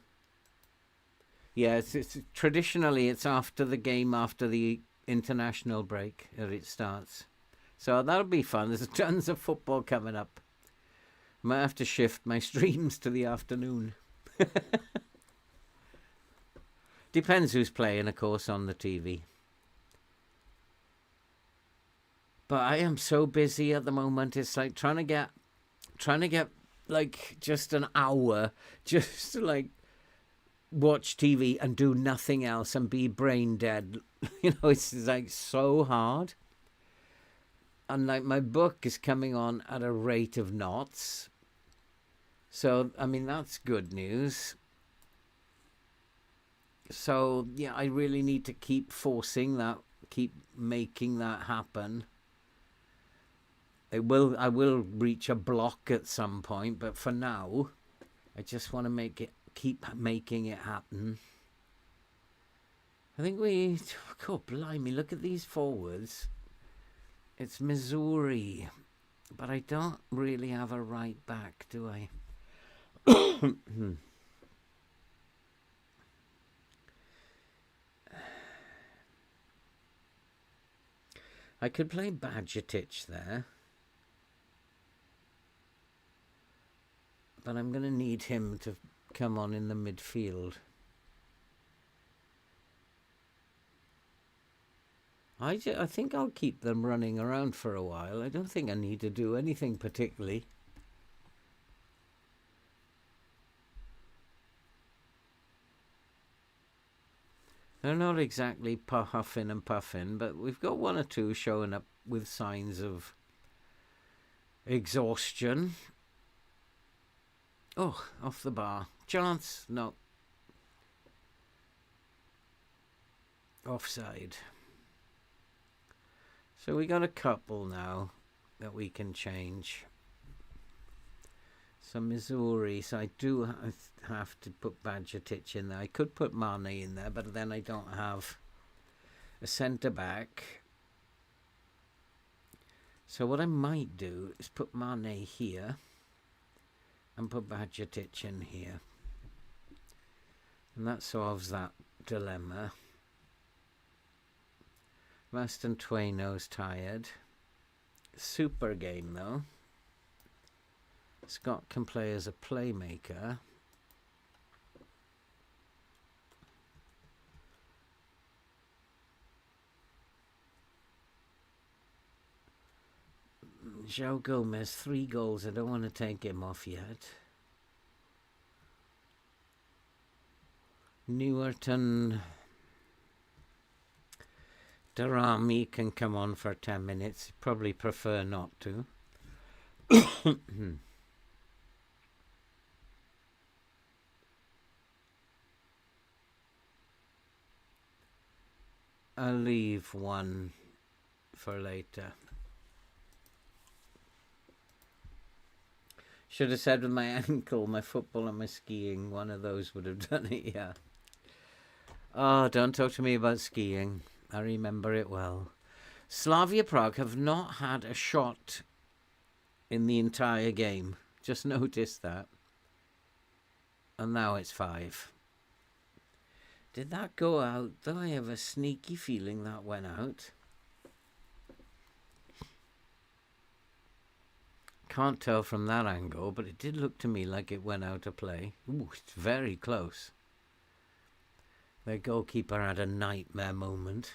yeah, it's traditionally it's after the game, after the international break that it starts. So that'll be fun. There's tons of football coming up. Might have to shift my streams to the afternoon. Depends who's playing, of course, on the TV. But I am so busy at the moment. It's like trying to get like just an hour just to like watch TV and do nothing else and be brain dead. It's like so hard. And like my book is coming on at a rate of knots. So, I mean, that's good news. So, yeah, I really need to keep forcing that, keep making that happen. I will reach a block at some point, but for now, I just want to keep making it happen. I think God blimey, look at these forwards. It's Missouri, but I don't really have a right back, do I? I could play Badgetich there, but I'm going to need him to come on in the midfield. I think I'll keep them running around for a while. I don't think I need to do anything particularly. They're not exactly huffing and puffing, but we've got one or two showing up with signs of exhaustion. Oh, off the bar. Chance? No. Offside. So we got a couple now that we can change. So Missouri, so I do have to put Badgetich in there. I could put Mane in there, but then I don't have a centre-back. So what I might do is put Mane here and put Badgetich in here. And that solves that dilemma. Maston Twaino's tired. Super game, though. Scott can play as a playmaker. João Gomez, 3 goals. I don't want to take him off yet. Newerton. Darami can come on for 10 minutes. Probably prefer not to. I'll leave one for later. Should have said with my ankle, my football and my skiing, one of those would have done it, yeah. Oh, don't talk to me about skiing. I remember it well. Slavia Prague have not had a shot in the entire game. Just noticed that. And now it's 5. Did that go out? Though I have a sneaky feeling that went out. Can't tell from that angle, but it did look to me like it went out of play. Ooh, it's very close. Their goalkeeper had a nightmare moment.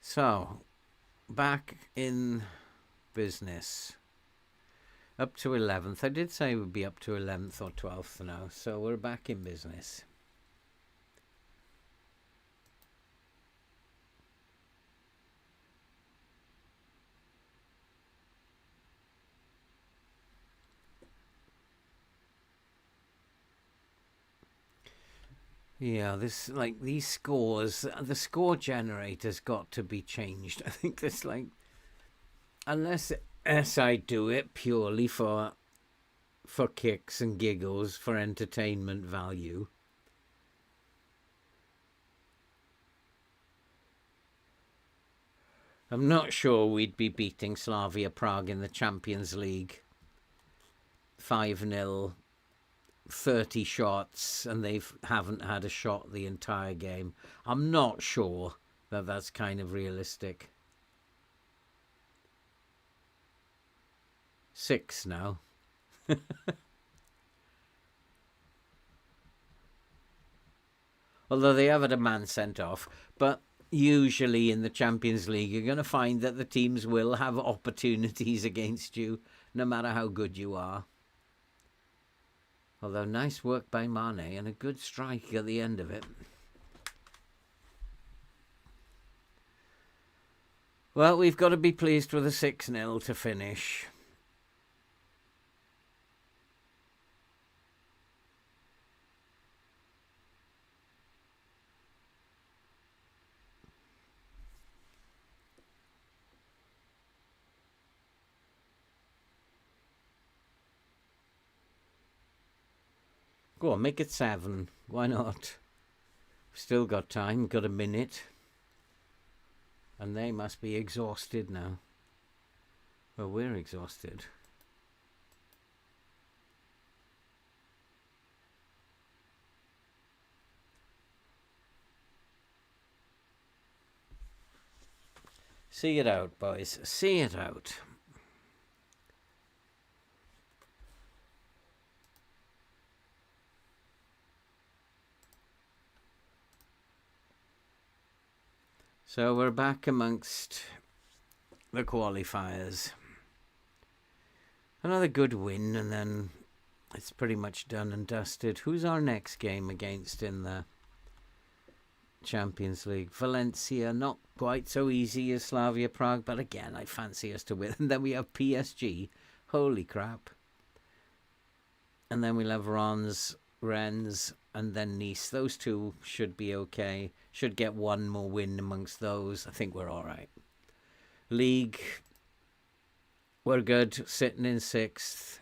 So, back in business. Up to 11th. I did say we'd be up to 11th or 12th now, so we're back in business. Yeah, these scores, the score generator's got to be changed. I think there's unless I do it purely for kicks and giggles, for entertainment value. I'm not sure we'd be beating Slavia Prague in the Champions League 5-0, 30 shots, and they haven't had a shot the entire game. I'm not sure that that's kind of realistic. 6 now. Although they have had a man sent off. But usually in the Champions League, you're going to find that the teams will have opportunities against you, no matter how good you are. Although nice work by Mane and a good strike at the end of it. Well, we've got to be pleased with a 6-0 to finish. Go on, make it 7. Why not? Still got time, got a minute. And they must be exhausted now. Well, we're exhausted. See it out, boys. See it out. So we're back amongst the qualifiers. Another good win, and then it's pretty much done and dusted. Who's our next game against in the Champions League? Valencia, not quite so easy as Slavia Prague, but again, I fancy us to win. And then we have PSG. Holy crap. And then we'll have Rennes, and then Nice. Those two should be okay. Should get one more win amongst those. I think we're all right. League, we're good. Sitting in 6th.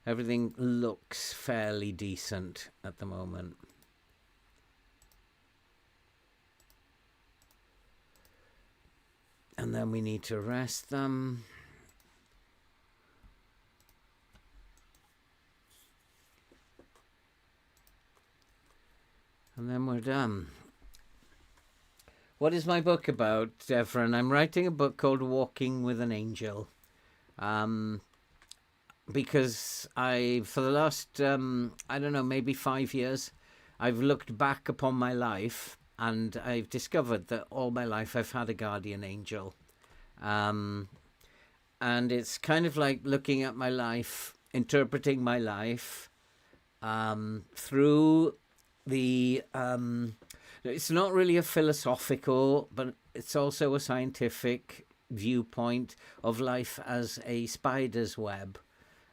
Everything looks fairly decent at the moment. And then we need to rest them. And then we're done. What is my book about, Efren? I'm writing a book called Walking with an Angel. Because for the last, I don't know, maybe 5 years, I've looked back upon my life and I've discovered that all my life I've had a guardian angel. And it's kind of like looking at my life, interpreting my life through the... it's not really a philosophical, but it's also a scientific viewpoint of life as a spider's web.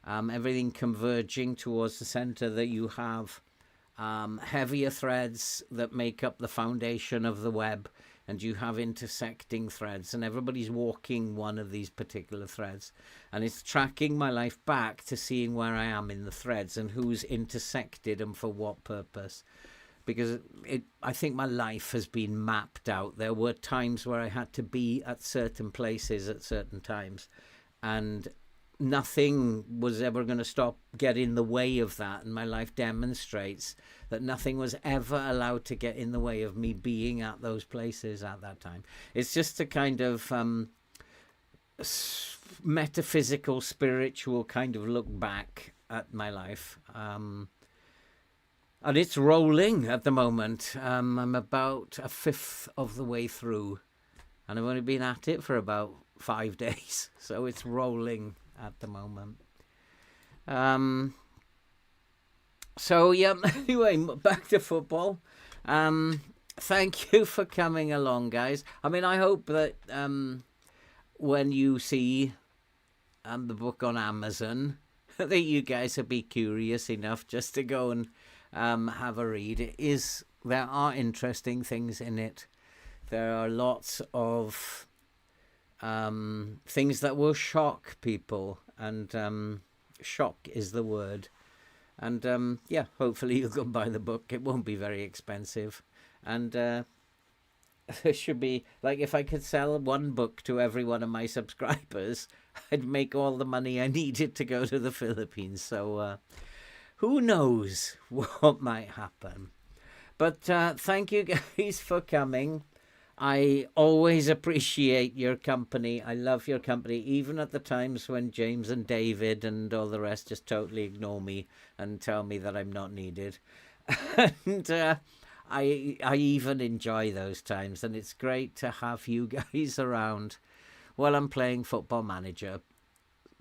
Everything converging towards the center, that you have heavier threads that make up the foundation of the web, and you have intersecting threads, and everybody's walking one of these particular threads, and it's tracking my life back to seeing where I am in the threads and who's intersected and for what purpose. Because I think my life has been mapped out. There were times where I had to be at certain places at certain times, and nothing was ever going to get in the way of that. And my life demonstrates that nothing was ever allowed to get in the way of me being at those places at that time. It's just a kind of metaphysical, spiritual kind of look back at my life. And it's rolling at the moment. I'm about a 5th of the way through, and I've only been at it for about 5 days. So it's rolling at the moment. So, yeah, anyway, back to football. Thank you for coming along, guys. I mean, I hope that when you see the book on Amazon, that you guys will be curious enough just to go and have a read. There are interesting things in it. There are lots of things that will shock people, and shock is the word. And yeah, hopefully you'll go buy the book. It won't be very expensive. And there should be, like, if I could sell one book to every one of my subscribers, I'd make all the money I needed to go to the Philippines. So who knows what might happen. But thank you guys for coming. I always appreciate your company. I love your company, even at the times when James and David and all the rest just totally ignore me and tell me that I'm not needed. And I even enjoy those times, and it's great to have you guys around while I'm playing Football Manager,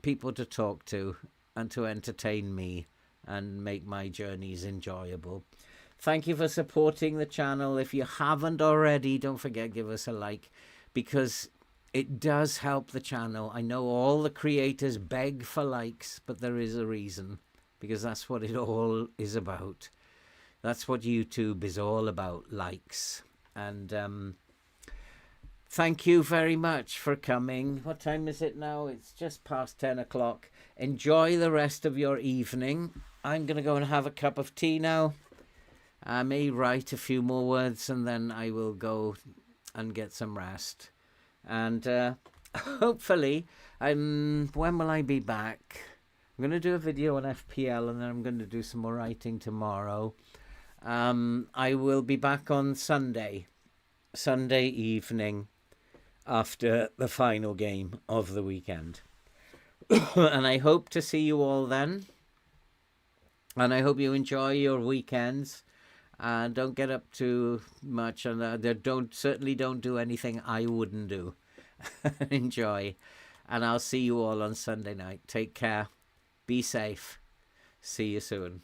people to talk to and to entertain me and make my journeys enjoyable. Thank you for supporting the channel. If you haven't already, don't forget, give us a like, because it does help the channel. I know all the creators beg for likes, but there is a reason, because that's what it all is about. That's what YouTube is all about, likes. And thank you very much for coming. What time is it now? It's just past 10 o'clock. Enjoy the rest of your evening. I'm going to go and have a cup of tea now. I may write a few more words, and then I will go and get some rest. And hopefully, when will I be back? I'm going to do a video on FPL, and then I'm going to do some more writing tomorrow. I will be back on Sunday evening, after the final game of the weekend. And I hope to see you all then. And I hope you enjoy your weekends. Don't get up too much, and certainly don't do anything I wouldn't do. Enjoy, and I'll see you all on Sunday night. Take care, be safe, see you soon.